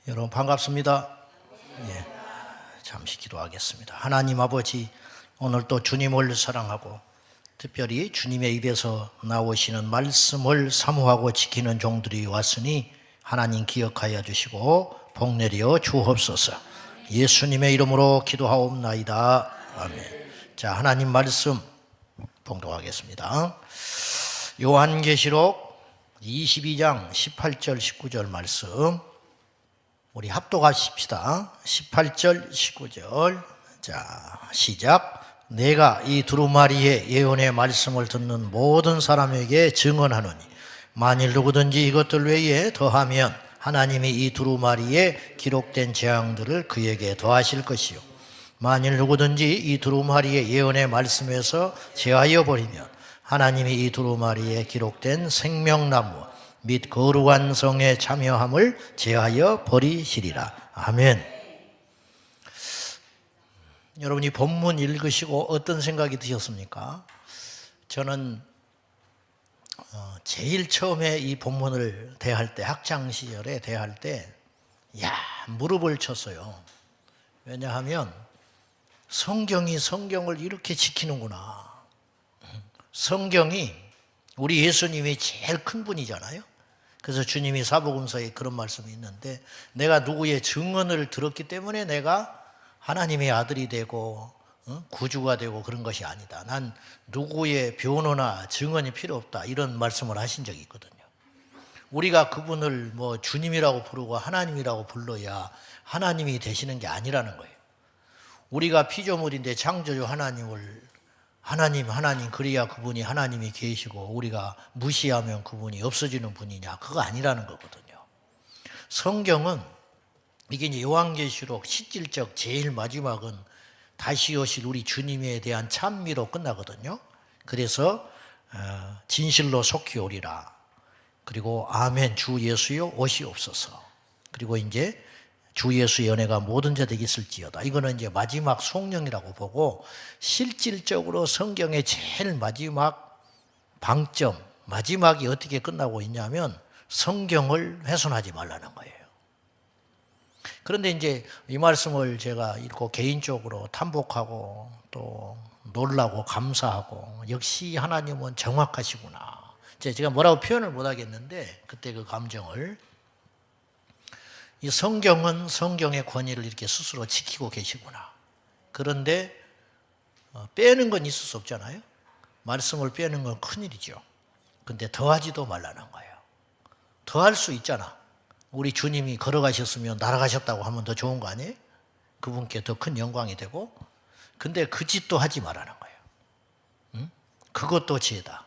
여러분 반갑습니다. 예, 잠시 기도하겠습니다. 하나님 아버지, 오늘 또 주님을 사랑하고 특별히 주님의 입에서 나오시는 말씀을 사모하고 지키는 종들이 왔으니 하나님 기억하여 주시고 복 내려 주옵소서. 예수님의 이름으로 기도하옵나이다. 아멘. 자, 하나님 말씀 봉독하겠습니다. 요한계시록 22장 18절 19절 말씀 우리 합독하십시다. 18절 19절. 자, 시작. 내가 이 두루마리의 예언의 말씀을 듣는 모든 사람에게 증언하노니 만일 누구든지 이것들 외에 더하면 하나님이 이 두루마리에 기록된 재앙들을 그에게 더하실 것이요 만일 누구든지 이 두루마리의 예언의 말씀에서 제하여 버리면 하나님이 이 두루마리에 기록된 생명나무 및 거룩한 성에 참여함을 제하여 버리시리라. 아멘. 여러분이 본문 읽으시고 어떤 생각이 드셨습니까? 저는 제일 처음에 이 본문을 대할 때, 학창 시절에 대할 때 무릎을 쳤어요. 왜냐하면 성경을 이렇게 지키는구나. 성경이 우리 예수님이 제일 큰 분이잖아요. 그래서 주님이 사복음서에 그런 말씀이 있는데 내가 누구의 증언을 들었기 때문에 내가 하나님의 아들이 되고 구주가 되고 그런 것이 아니다. 난 누구의 변호나 증언이 필요 없다. 이런 말씀을 하신 적이 있거든요. 우리가 그분을 뭐 주님이라고 부르고 하나님이라고 불러야 하나님이 되시는 게 아니라는 거예요. 우리가 피조물인데 창조주 하나님을 하나님 그래야 그분이 하나님이 계시고 우리가 무시하면 그분이 없어지는 분이냐, 그거 아니라는 거거든요. 성경은 이게 이제 요한계시록 실질적 제일 마지막은 다시 오실 우리 주님에 대한 찬미로 끝나거든요. 그래서 진실로 속히 오리라. 그리고 아멘 주 예수여 오시옵소서. 그리고 이제 주 예수의 은혜가 모든 자에게 있을지어다. 이거는 이제 마지막 송영이라고 보고 실질적으로 성경의 제일 마지막 방점, 마지막이 어떻게 끝나고 있냐면 성경을 훼손하지 말라는 거예요. 그런데 이제 이 말씀을 제가 읽고 개인적으로 탐복하고 또 놀라고 감사하고 역시 하나님은 정확하시구나. 제가 뭐라고 표현을 못 하겠는데 그때 그 감정을 이 성경은 성경의 권위를 이렇게 스스로 지키고 계시구나. 그런데 빼는 건 있을 수 없잖아요. 말씀을 빼는 건 큰일이죠. 근데 더하지도 말라는 거예요. 더할 수 있잖아. 우리 주님이 걸어가셨으면 날아가셨다고 하면 더 좋은 거 아니에요? 그분께 더 큰 영광이 되고. 근데 그 짓도 하지 말라는 거예요. 응? 그것도 죄다.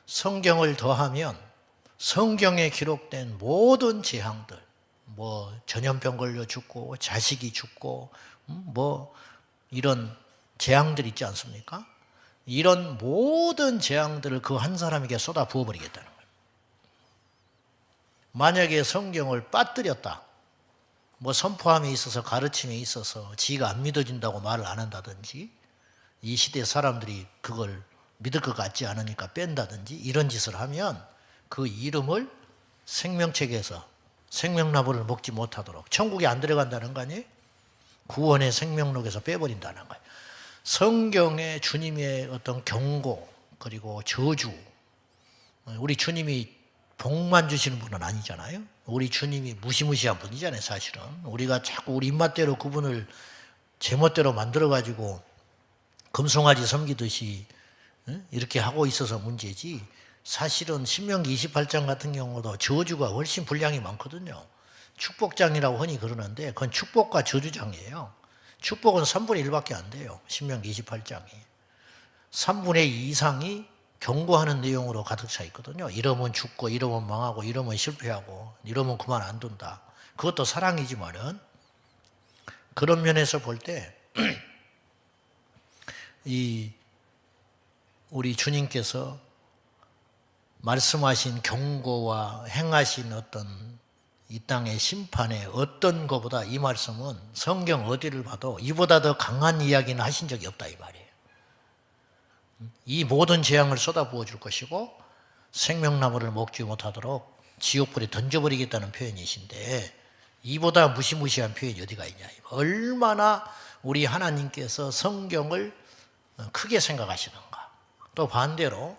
성경을 더하면 성경에 기록된 모든 재앙들, 뭐 전염병 걸려 죽고 자식이 죽고 뭐 이런 재앙들 있지 않습니까? 이런 모든 재앙들을 그 한 사람에게 쏟아 부어버리겠다는 거예요. 만약에 성경을 빠뜨렸다, 뭐 선포함에 있어서 가르침에 있어서 지가 안 믿어진다고 말을 안 한다든지 이 시대 사람들이 그걸 믿을 것 같지 않으니까 뺀다든지 이런 짓을 하면 그 이름을 생명책에서 생명나무를 먹지 못하도록 천국에 안 들어간다는 거 아니에요? 구원의 생명록에서 빼버린다는 거예요. 성경의 주님의 어떤 경고 그리고 저주, 우리 주님이 복만 주시는 분은 아니잖아요. 우리 주님이 무시무시한 분이잖아요. 사실은 우리가 자꾸 우리 입맛대로 그분을 제멋대로 만들어가지고 금송아지 섬기듯이 이렇게 하고 있어서 문제지, 사실은 신명기 28장 같은 경우도 저주가 훨씬 분량이 많거든요. 축복장이라고 흔히 그러는데 그건 축복과 저주장이에요. 축복은 3분의 1밖에 안 돼요. 신명기 28장이. 3분의 2 이상이 경고하는 내용으로 가득 차 있거든요. 이러면 죽고 이러면 망하고 이러면 실패하고 이러면 그만 안 둔다. 그것도 사랑이지만은 그런 면에서 볼 때 이 우리 주님께서 말씀하신 경고와 행하신 어떤 이 땅의 심판의 어떤 것보다 이 말씀은 성경 어디를 봐도 이보다 더 강한 이야기는 하신 적이 없다 이 말이에요. 이 모든 재앙을 쏟아부어 줄 것이고 생명나무를 먹지 못하도록 지옥불에 던져버리겠다는 표현이신데 이보다 무시무시한 표현이 어디가 있냐. 얼마나 우리 하나님께서 성경을 크게 생각하시는가. 또 반대로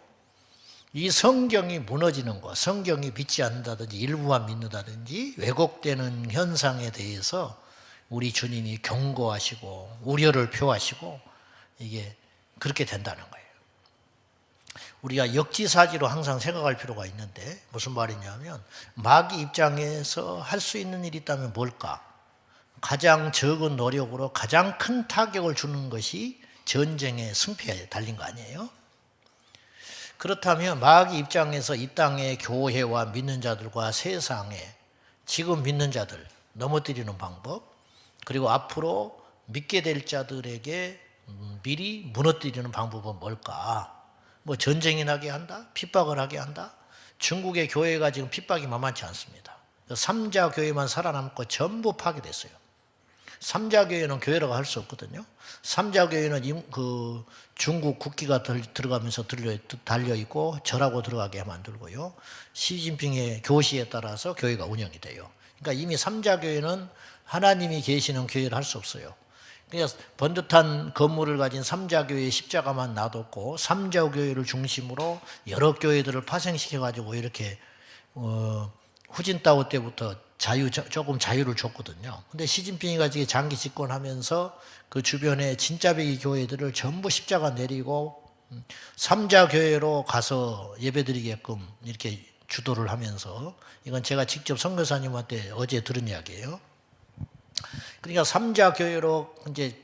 이 성경이 무너지는 것, 성경이 믿지 않는다든지 일부만 믿는다든지 왜곡되는 현상에 대해서 우리 주님이 경고하시고 우려를 표하시고 이게 그렇게 된다는 거예요. 우리가 역지사지로 항상 생각할 필요가 있는데 무슨 말이냐면 마귀 입장에서 할 수 있는 일이 있다면 뭘까? 가장 적은 노력으로 가장 큰 타격을 주는 것이 전쟁의 승패에 달린 거 아니에요? 그렇다면 마귀 입장에서 이 땅의 교회와 믿는 자들과 세상에 지금 믿는 자들 넘어뜨리는 방법, 그리고 앞으로 믿게 될 자들에게 미리 무너뜨리는 방법은 뭘까? 뭐 전쟁이 나게 한다? 핍박을 하게 한다? 중국의 교회가 지금 핍박이 만만치 않습니다. 삼자 교회만 살아남고 전부 파괴됐어요. 삼자 교회는 교회라고 할 수 없거든요. 삼자 교회는 그 중국 국기가 들어가면서 달려 있고 절하고 들어가게 만들고요. 시진핑의 교시에 따라서 교회가 운영이 돼요. 그러니까 이미 삼자 교회는 하나님이 계시는 교회를 할 수 없어요. 그러니까 번듯한 건물을 가진 삼자교회의 십자가만 놔뒀고 삼자교회를 중심으로 여러 교회들을 파생시켜가지고 이렇게 후진타오 때부터 조금 자유를 줬거든요. 근데 시진핑이가 장기 집권하면서 그 주변에 진짜배기 교회들을 전부 십자가 내리고 삼자교회로 가서 예배드리게끔 이렇게 주도를 하면서, 이건 제가 직접 선교사님한테 어제 들은 이야기예요. 그러니까 삼자교회로 이제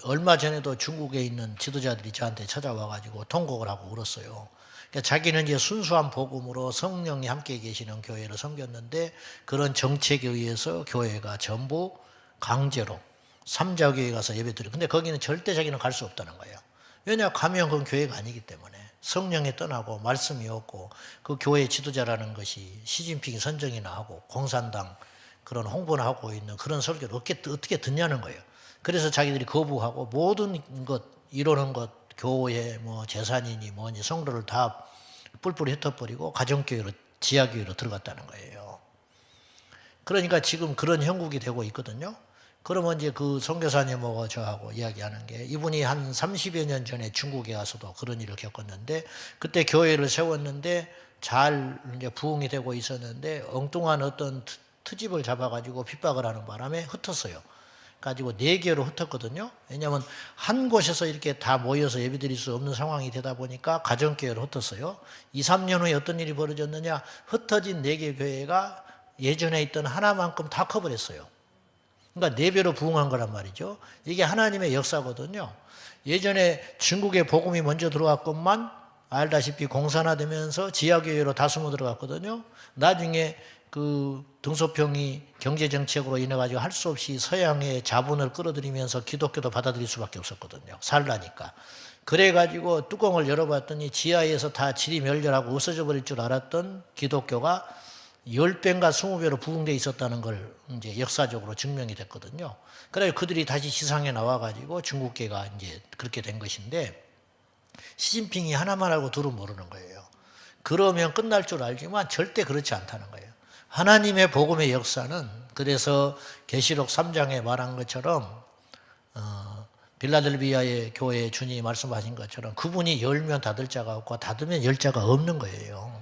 얼마 전에도 중국에 있는 지도자들이 저한테 찾아와가지고 통곡을 하고 울었어요. 그러니까 자기는 이제 순수한 복음으로 성령이 함께 계시는 교회를 섬겼는데 그런 정책에 의해서 교회가 전부 강제로 삼자교회에 가서 예배드리고, 근데 거기는 절대 자기는 갈 수 없다는 거예요. 왜냐, 가면 그건 교회가 아니기 때문에 성령이 떠나고 말씀이 없고 그 교회 지도자라는 것이 시진핑이 선정이나 하고 공산당 그런 홍보를 하고 있는 그런 설교를 어떻게 듣냐는 거예요. 그래서 자기들이 거부하고 모든 것, 이루는 것, 교회, 뭐 재산이니 뭐니 성도를 다 뿔뿔이 흩어버리고 가정교회로, 지하교회로 들어갔다는 거예요. 그러니까 지금 그런 형국이 되고 있거든요. 그러면 이제 그 선교사님하고 저하고 이야기하는 게, 이분이 한 30여 년 전에 중국에 가서도 그런 일을 겪었는데 그때 교회를 세웠는데 잘 이제 부흥이 되고 있었는데 엉뚱한 어떤 트집을 잡아가지고 핍박을 하는 바람에 흩었어요. 가지고 4개로 흩었거든요. 왜냐하면 한 곳에서 이렇게 다 모여서 예배드릴 수 없는 상황이 되다 보니까 가정교회로 흩었어요. 2, 3년 후에 어떤 일이 벌어졌느냐, 흩어진 4개 교회가 예전에 있던 하나만큼 다 커버렸어요. 그러니까 4배로 부흥한 거란 말이죠. 이게 하나님의 역사거든요. 예전에 중국에 복음이 먼저 들어왔건만 알다시피 공산화되면서 지하교회로 다 숨어 들어갔거든요. 나중에 그 등소평이 경제정책으로 인해가지고 할 수 없이 서양의 자본을 끌어들이면서 기독교도 받아들일 수밖에 없었거든요. 살라니까. 그래가지고 뚜껑을 열어봤더니 지하에서 다 질이 멸렬하고 없어져 버릴 줄 알았던 기독교가 10배인가 20배로 부흥되어 있었다는 걸 이제 역사적으로 증명이 됐거든요. 그래서 그들이 다시 시상에 나와가지고 중국계가 이제 그렇게 된 것인데, 시진핑이 하나만 알고 둘은 모르는 거예요. 그러면 끝날 줄 알지만 절대 그렇지 않다는 거예요. 하나님의 복음의 역사는, 그래서 계시록 3장에 말한 것처럼 빌라델비아의 교회 주님이 말씀하신 것처럼 그분이 열면 닫을 자가 없고 닫으면 열 자가 없는 거예요.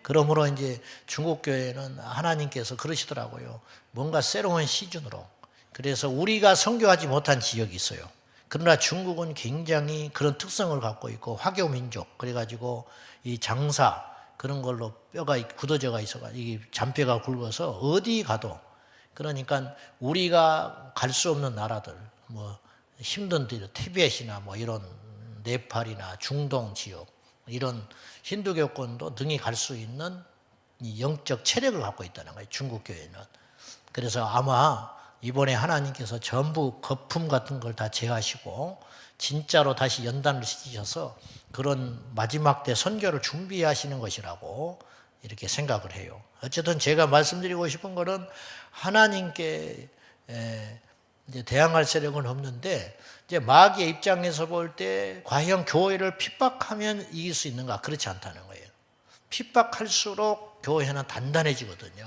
그러므로 이제 중국 교회는 하나님께서 그러시더라고요. 뭔가 새로운 시즌으로. 그래서 우리가 선교하지 못한 지역이 있어요. 그러나 중국은 굉장히 그런 특성을 갖고 있고 화교민족, 그래가지고 이 장사 그런 걸로 뼈가 굳어져가 있어가, 이게 잔뼈가 굵어서 어디 가도, 그러니까 우리가 갈 수 없는 나라들, 뭐 힘든 데, 티벳이나 뭐 이런 네팔이나 중동 지역, 이런 힌두교권도 능히 갈 수 있는 이 영적 체력을 갖고 있다는 거예요, 중국 교회는. 그래서 아마 이번에 하나님께서 전부 거품 같은 걸 다 제하시고 진짜로 다시 연단을 시키셔서 그런 마지막 때 선교를 준비하시는 것이라고 이렇게 생각을 해요. 어쨌든 제가 말씀드리고 싶은 것은 하나님께 이제 대항할 세력은 없는데, 이제 마귀의 입장에서 볼 때 과연 교회를 핍박하면 이길 수 있는가? 그렇지 않다는 거예요. 핍박할수록 교회는 단단해지거든요.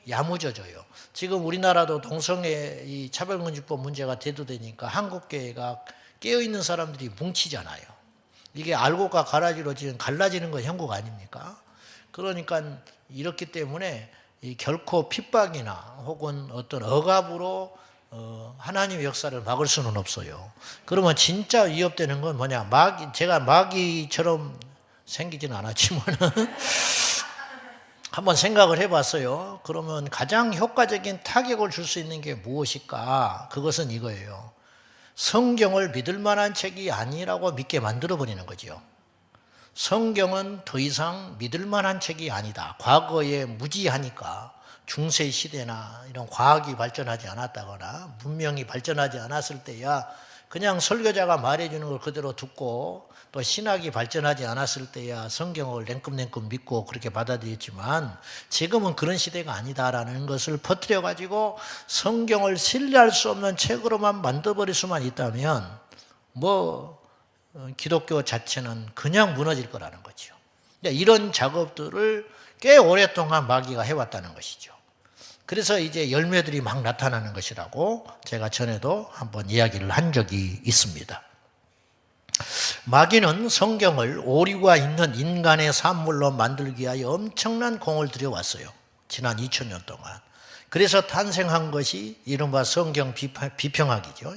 야무져져요. 지금 우리나라도 동성애 이 차별금지법 문제가 대두되니까 한국교회가 깨어있는 사람들이 뭉치잖아요. 이게 알고가 가라지로 지금 갈라지는 건 형국 아닙니까? 그러니까 이렇기 때문에 결코 핍박이나 혹은 어떤 억압으로 하나님의 역사를 막을 수는 없어요. 그러면 진짜 위협되는 건 뭐냐? 제가 마귀처럼 생기지는 않았지만은 한번 생각을 해봤어요. 그러면 가장 효과적인 타격을 줄 수 있는 게 무엇일까? 그것은 이거예요. 성경을 믿을 만한 책이 아니라고 믿게 만들어버리는 거죠. 성경은 더 이상 믿을 만한 책이 아니다. 과거에 무지하니까 중세 시대나 이런 과학이 발전하지 않았다거나 문명이 발전하지 않았을 때야 그냥 설교자가 말해주는 걸 그대로 듣고 또 신학이 발전하지 않았을 때야 성경을 냉큼 믿고 그렇게 받아들였지만 지금은 그런 시대가 아니다라는 것을 퍼뜨려가지고 성경을 신뢰할 수 없는 책으로만 만들어버릴 수만 있다면 기독교 자체는 그냥 무너질 거라는 거죠. 이런 작업들을 꽤 오랫동안 마귀가 해왔다는 것이죠. 그래서 이제 열매들이 막 나타나는 것이라고 제가 전에도 한번 이야기를 한 적이 있습니다. 마귀는 성경을 오류가 있는 인간의 산물로 만들기 위하여 엄청난 공을 들여왔어요. 지난 2000년 동안. 그래서 탄생한 것이 이른바 성경 비평학이죠.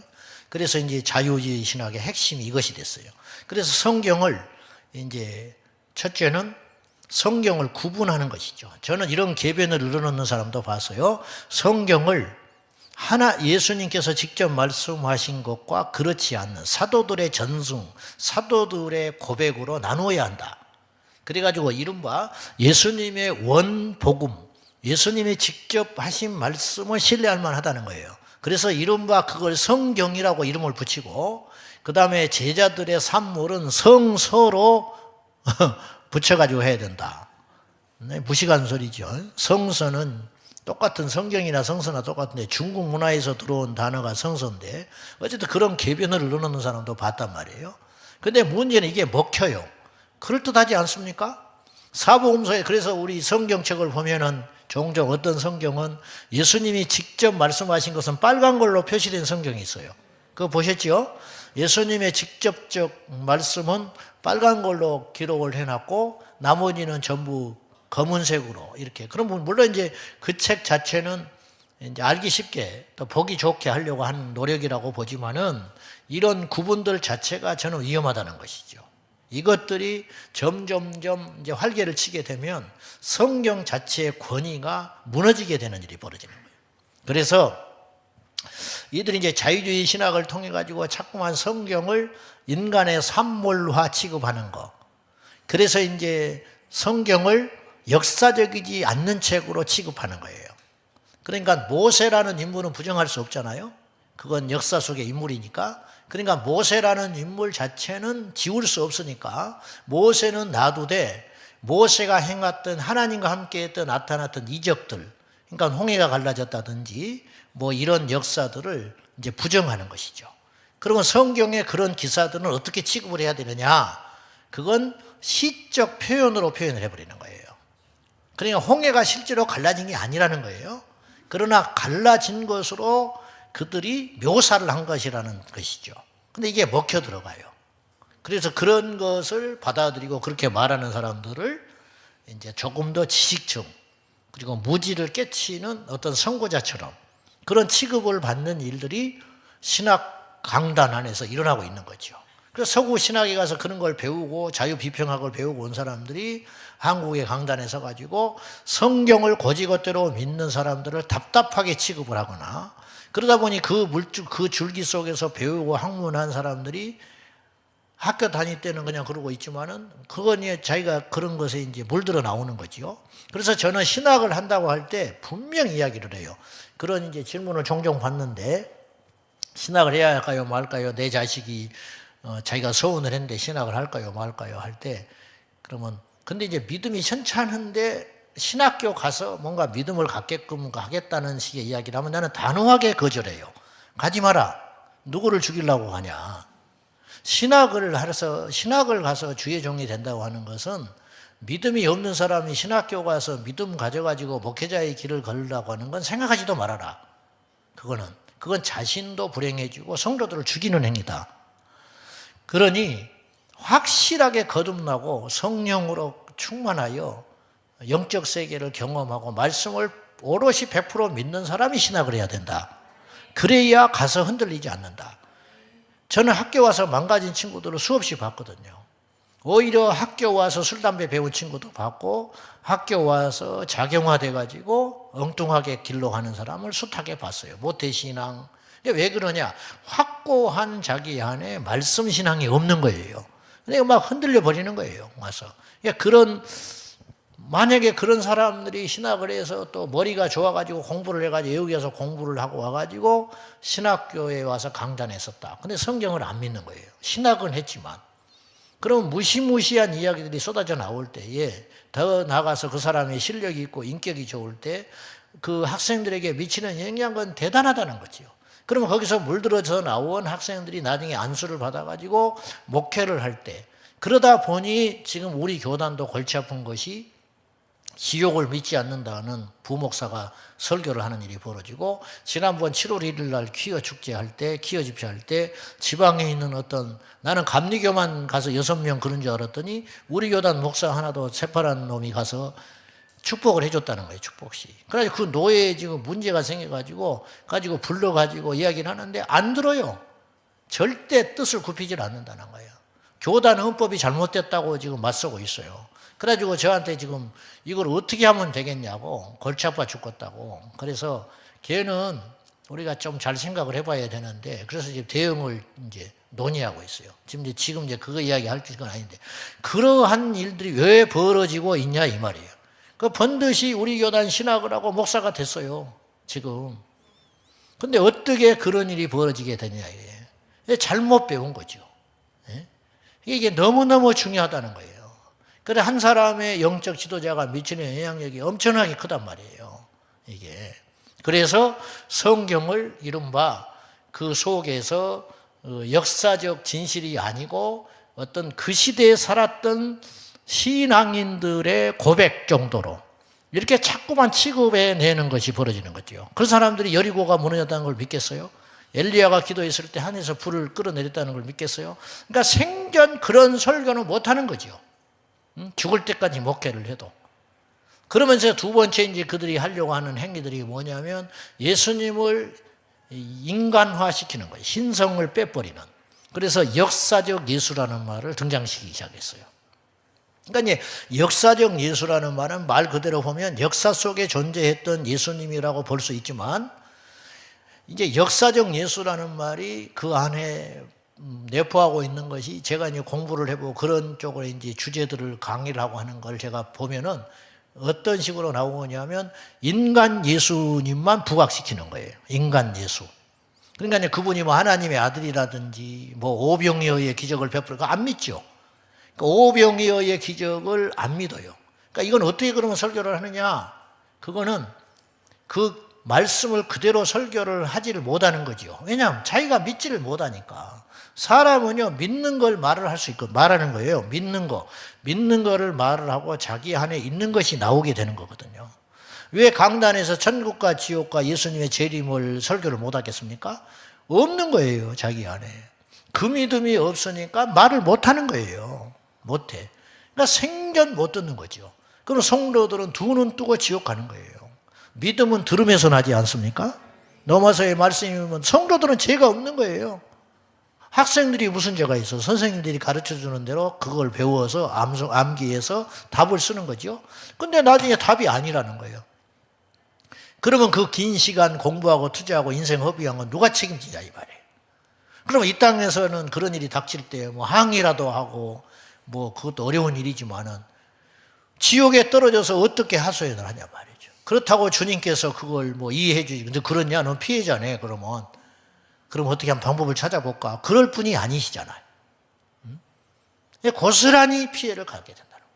그래서 이제 자유주의 신학의 핵심이 이것이 됐어요. 그래서 성경을 이제 첫째는 성경을 구분하는 것이죠. 저는 이런 계변을 늘어놓는 사람도 봤어요. 성경을 예수님께서 직접 말씀하신 것과 그렇지 않는 사도들의 전승, 사도들의 고백으로 나누어야 한다. 그래가지고 이른바 예수님의 원복음, 예수님이 직접 하신 말씀을 신뢰할 만하다는 거예요. 그래서 이른바 그걸 성경이라고 이름을 붙이고 그 다음에 제자들의 산물은 성서로 붙여가지고 해야 된다. 무식한 소리죠. 성서는 똑같은 성경이나 성서나 똑같은데 중국 문화에서 들어온 단어가 성서인데 어쨌든 그런 계변을 넣어놓는 사람도 봤단 말이에요. 근데 문제는 이게 먹혀요. 그럴듯하지 않습니까? 사복음서에 그래서 우리 성경책을 보면은 종종 어떤 성경은 예수님이 직접 말씀하신 것은 빨간 걸로 표시된 성경이 있어요. 그거 보셨죠? 예수님의 직접적 말씀은 빨간 걸로 기록을 해놨고 나머지는 전부 검은색으로 이렇게. 그럼 물론 이제 그 책 자체는 이제 알기 쉽게 또 보기 좋게 하려고 하는 노력이라고 보지만은 이런 구분들 자체가 저는 위험하다는 것이죠. 이것들이 점점점 이제 활개를 치게 되면 성경 자체의 권위가 무너지게 되는 일이 벌어지는 거예요. 그래서 이들이 이제 자유주의 신학을 통해 가지고 자꾸만 성경을 인간의 산물화 취급하는 거. 그래서 이제 성경을 역사적이지 않는 책으로 취급하는 거예요. 그러니까 모세라는 인물은 부정할 수 없잖아요. 그건 역사 속의 인물이니까. 그러니까 모세라는 인물 자체는 지울 수 없으니까 모세는 놔두되 모세가 행했던 하나님과 함께했던 나타났던 이적들, 그러니까 홍해가 갈라졌다든지 이런 역사들을 이제 부정하는 것이죠. 그러면 성경의 그런 기사들은 어떻게 취급을 해야 되느냐? 그건 시적 표현으로 표현을 해버리는 거예요. 그러니까 홍해가 실제로 갈라진 게 아니라는 거예요. 그러나 갈라진 것으로 그들이 묘사를 한 것이라는 것이죠. 근데 이게 먹혀 들어가요. 그래서 그런 것을 받아들이고 그렇게 말하는 사람들을 이제 조금 더 지식층 그리고 무지를 깨치는 어떤 선고자처럼 그런 취급을 받는 일들이 신학 강단 안에서 일어나고 있는 거죠. 그래서 서구 신학에 가서 그런 걸 배우고 자유비평학을 배우고 온 사람들이 한국의 강단에 서가지고 성경을 고지것대로 믿는 사람들을 답답하게 취급을 하거나 그러다 보니 그 줄기 속에서 배우고 학문한 사람들이 학교 다닐 때는 그냥 그러고 있지만은 그건 자기가 그런 것에 이제 물들어 나오는 거지요. 그래서 저는 신학을 한다고 할 때 분명히 이야기를 해요. 그런 이제 질문을 종종 받는데 신학을 해야 할까요, 말까요? 내 자식이 자기가 서운을 했는데 신학을 할까요, 말까요? 할 때 그러면 근데 이제 믿음이 현찮은데 신학교 가서 뭔가 믿음을 갖게끔 하겠다는 식의 이야기를 하면 나는 단호하게 거절해요. 가지 마라. 누구를 죽이려고 하냐. 신학을 가서 주의 종이 된다고 하는 것은 믿음이 없는 사람이 신학교 가서 믿음 가져가지고 목회자의 길을 걸으려고 하는 건 생각하지도 말아라. 그건 자신도 불행해지고 성도들을 죽이는 행위다. 그러니 확실하게 거듭나고 성령으로 충만하여 영적 세계를 경험하고 말씀을 오롯이 100% 믿는 사람이 신학을 해야 된다. 그래야 가서 흔들리지 않는다. 저는 학교 와서 망가진 친구들을 수없이 봤거든요. 오히려 학교 와서 술, 담배 배운 친구도 봤고 학교 와서 작용화돼가지고 엉뚱하게 길로 가는 사람을 숱하게 봤어요. 모태신앙. 왜 그러냐? 확고한 자기 안에 말씀 신앙이 없는 거예요. 그러니까 막 흔들려 버리는 거예요. 와서. 만약에 그런 사람들이 신학을 해서 또 머리가 좋아가지고 공부를 해가지고 여기 와서 공부를 하고 와가지고 신학교에 와서 강단했었다. 근데 성경을 안 믿는 거예요. 신학은 했지만. 그럼 무시무시한 이야기들이 쏟아져 나올 때에 더 나가서 그 사람이 실력이 있고 인격이 좋을 때 그 학생들에게 미치는 영향은 대단하다는 거죠. 그러면 거기서 물들어서 나온 학생들이 나중에 안수를 받아가지고 목회를 할 때 그러다 보니 지금 우리 교단도 골치 아픈 것이 지옥을 믿지 않는다는 부목사가 설교를 하는 일이 벌어지고 지난번 7월 1일 날 퀴어 축제할 때 퀴어 집회할 때 지방에 있는 나는 감리교만 가서 6명 그런 줄 알았더니 우리 교단 목사 하나도 새파란 놈이 가서 축복을 해줬다는 거예요. 축복식. 그래서 그 노예에 지금 문제가 생겨가지고 불러가지고 이야기를 하는데 안 들어요. 절대 뜻을 굽히질 않는다는 거예요. 교단 헌법이 잘못됐다고 지금 맞서고 있어요. 그래가지고 저한테 지금 이걸 어떻게 하면 되겠냐고 골치 아파 죽겠다고. 그래서 걔는 우리가 좀 잘 생각을 해봐야 되는데 그래서 지금 대응을 이제 논의하고 있어요. 지금 그거 이야기 할 건 아닌데 그러한 일들이 왜 벌어지고 있냐 이 말이에요. 그 번듯이 우리 교단 신학을 하고 목사가 됐어요. 지금. 근데 어떻게 그런 일이 벌어지게 되냐 이게 잘못 배운 거죠. 이게 너무너무 중요하다는 거예요. 그래 한 사람의 영적 지도자가 미치는 영향력이 엄청나게 크단 말이에요. 이게. 그래서 성경을 이른바 그 속에서 역사적 진실이 아니고 어떤 그 시대에 살았던 신앙인들의 고백 정도로 이렇게 자꾸만 취급해내는 것이 벌어지는 거죠. 그 사람들이 여리고가 무너졌다는 걸 믿겠어요? 엘리야가 기도했을 때 하늘에서 불을 끌어내렸다는 걸 믿겠어요? 그러니까 생전 그런 설교는 못하는 거죠. 죽을 때까지 목회를 해도. 그러면서 두 번째 이제 그들이 하려고 하는 행위들이 뭐냐면 예수님을 인간화시키는 거예요. 신성을 빼버리는. 그래서 역사적 예수라는 말을 등장시키기 시작했어요. 그러니까 이제 역사적 예수라는 말은 말 그대로 보면 역사 속에 존재했던 예수님이라고 볼 수 있지만 이제 역사적 예수라는 말이 그 안에 내포하고 있는 것이 제가 이제 공부를 해보고 그런 쪽으로 이제 주제들을 강의를 하고 하는 걸 제가 보면은 어떤 식으로 나오냐면 인간 예수님만 부각시키는 거예요. 인간 예수. 그러니까 이제 그분이 뭐 하나님의 아들이라든지 뭐 오병이어의 기적을 베풀어 안 믿죠. 오병이어의 기적을 안 믿어요. 그러니까 이건 어떻게 그러면 설교를 하느냐? 그거는 그 말씀을 그대로 설교를 하지를 못하는 거죠. 왜냐하면 자기가 믿지를 못하니까. 사람은요 믿는 걸 말을 할 수 있고 말하는 거예요. 믿는 거를 말을 하고 자기 안에 있는 것이 나오게 되는 거거든요. 왜 강단에서 천국과 지옥과 예수님의 재림을 설교를 못하겠습니까? 없는 거예요. 자기 안에. 그 믿음이 없으니까 말을 못하는 거예요. 못해. 그러니까 생전 못 듣는 거죠. 그럼 성도들은 두 눈 뜨고 지옥 가는 거예요. 믿음은 들으면서 나지 않습니까? 넘어서의 말씀이면 성도들은 죄가 없는 거예요. 학생들이 무슨 죄가 있어? 선생님들이 가르쳐주는 대로 그걸 배워서 암기해서 답을 쓰는 거죠. 근데 나중에 답이 아니라는 거예요. 그러면 그 긴 시간 공부하고 투자하고 인생 허비한 건 누가 책임지냐 이 말이에요. 그러면 이 땅에서는 그런 일이 닥칠 때 뭐 항의라도 하고 뭐 그것도 어려운 일이지만은 지옥에 떨어져서 어떻게 하소연을 하냐 말이죠. 그렇다고 주님께서 그걸 뭐 이해해 주지. 근데 그러냐? 넌 피해자네. 그럼 어떻게 하면 방법을 찾아볼까? 그럴 분이 아니시잖아요. 고스란히 피해를 갖게 된다는 거예요.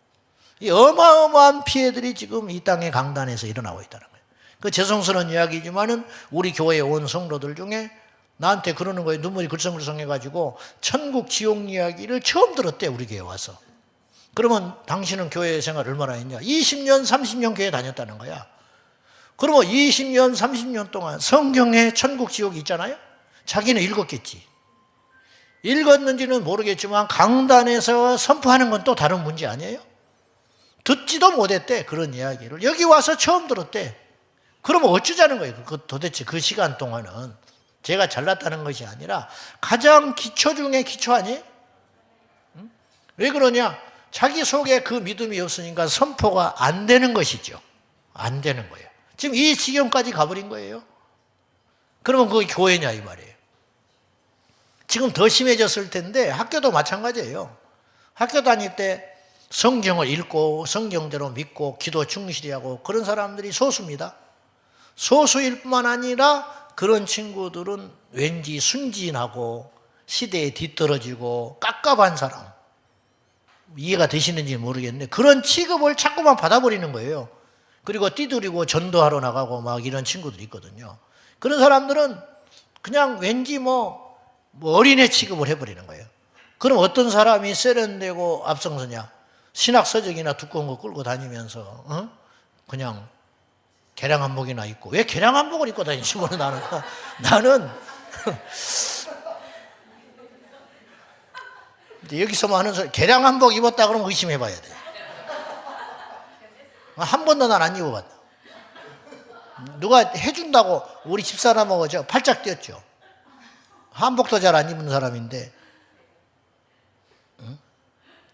이 어마어마한 피해들이 지금 이 땅의 강단에서 일어나고 있다는 거예요. 그 죄송스러운 이야기지만은 우리 교회에 온 성도들 중에 나한테 그러는 거예요. 눈물이 글썽글썽해가지고 천국 지옥 이야기를 처음 들었대 우리 교회 와서. 그러면 당신은 교회 생활 얼마나 했냐? 20년, 30년 교회 다녔다는 거야. 그러면 20년, 30년 동안 성경에 천국, 지옥이 있잖아요? 자기는 읽었겠지. 읽었는지는 모르겠지만 강단에서 선포하는 건 또 다른 문제 아니에요? 듣지도 못했대, 그런 이야기를. 여기 와서 처음 들었대. 그러면 어쩌자는 거예요? 도대체 그 시간 동안은 제가 잘났다는 것이 아니라 가장 기초 중에 기초 아니에요? 왜 그러냐? 자기 속에 그 믿음이 없으니까 선포가 안 되는 것이죠. 안 되는 거예요. 지금 이 지경까지 가버린 거예요. 그러면 그게 교회냐 이 말이에요. 지금 더 심해졌을 텐데 학교도 마찬가지예요. 학교 다닐 때 성경을 읽고 성경대로 믿고 기도 충실히 하고 그런 사람들이 소수입니다. 소수일 뿐만 아니라 그런 친구들은 왠지 순진하고 시대에 뒤떨어지고 깝깝한 사람, 이해가 되시는지 모르겠는데 그런 취급을 자꾸만 받아버리는 거예요. 그리고 띠두리고 전도하러 나가고 막 이런 친구들이 있거든요. 그런 사람들은 그냥 왠지 뭐 어린애 취급을 해버리는 거예요. 그럼 어떤 사람이 세련되고 앞장서냐? 신학서적이나 두꺼운 거 끌고 다니면서 그냥 개량 한복이나 입고. 왜 개량 한복을 입고 다니지? 나는 여기서만 하는 소리, 개량 한복 입었다 그러면 의심해봐야 돼. 한 번도 난 안 입어봤다. 누가 해준다고 우리 집사람하고 저 팔짝 뛰었죠. 한복도 잘 안 입는 사람인데,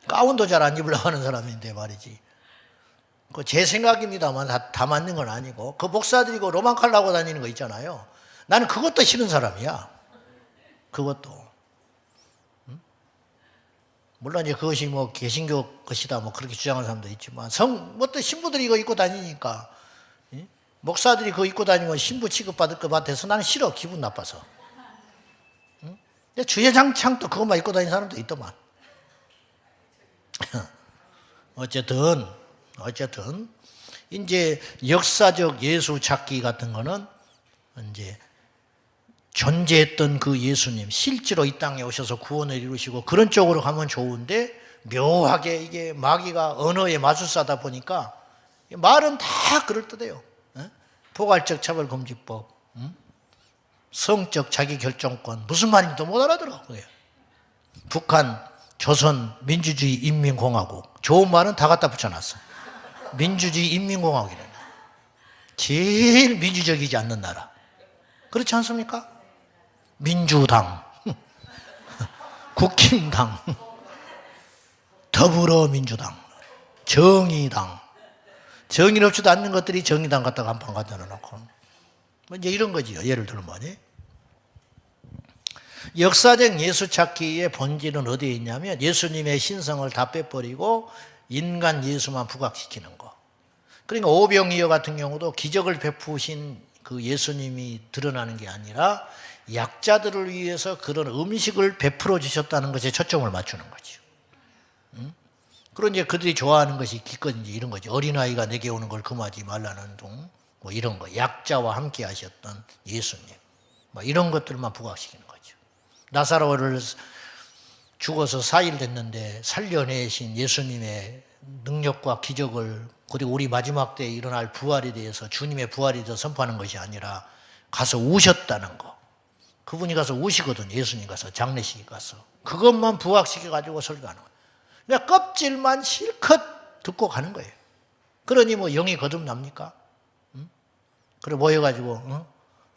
가운도 잘 안 입으려고 하는 사람인데 말이지. 그 제 생각입니다만 다 맞는 건 아니고, 그 목사들이 그 로만 칼 하고 다니는 거 있잖아요. 나는 그것도 싫은 사람이야. 그것도. 물론 이제 그것이 뭐 개신교 것이다 뭐 그렇게 주장하는 사람도 있지만 뭐 또 신부들이 이거 입고 다니니까 목사들이 그거 입고 다니면 신부 취급받을 것 같아서 나는 싫어. 기분 나빠서. 근데 주야장창 또 그것만 입고 다니는 사람도 있더만. 어쨌든 이제 역사적 예수 찾기 같은 거는 이제 존재했던 그 예수님, 실제로 이 땅에 오셔서 구원을 이루시고 그런 쪽으로 가면 좋은데 묘하게 이게 마귀가 언어의 마술사다 보니까 말은 다 그럴듯해요. 포괄적 차별금지법, 성적 자기결정권, 무슨 말인지도 못 알아들어. 북한 조선 민주주의 인민공화국, 좋은 말은 다 갖다 붙여놨어. 민주주의 인민공화국이라는 제일 민주적이지 않는 나라. 그렇지 않습니까? 민주당, 국힘당, 더불어민주당, 정의당, 정의롭지도 않는 것들이 정의당 갖다가 한판 갖다 놓고 이제 이런 거지요. 예를 들면 역사적 예수 찾기의 본질은 어디에 있냐면 예수님의 신성을 다 빼버리고 인간 예수만 부각시키는 거. 그러니까 오병이어 같은 경우도 기적을 베푸신 그 예수님이 드러나는 게 아니라 약자들을 위해서 그런 음식을 베풀어 주셨다는 것에 초점을 맞추는 거죠. 그런 이제 그들이 좋아하는 것이 기껏 이제 이런 거죠. 어린아이가 내게 오는 걸 금하지 말라는 둥, 뭐 이런 거. 약자와 함께 하셨던 예수님. 뭐 이런 것들만 부각시키는 거죠. 나사로를 죽어서 4일 됐는데 살려내신 예수님의 능력과 기적을, 그리고 우리 마지막 때에 일어날 부활에 대해서, 주님의 부활에 대해서 선포하는 것이 아니라 가서 우셨다는 거. 그분이 가서 우시거든. 예수님 가서, 장례식에 가서. 그것만 부각시켜가지고 설교하는 거예요. 그러니까 껍질만 실컷 듣고 가는 거예요. 그러니 뭐 영이 거듭납니까? 그래 모여가지고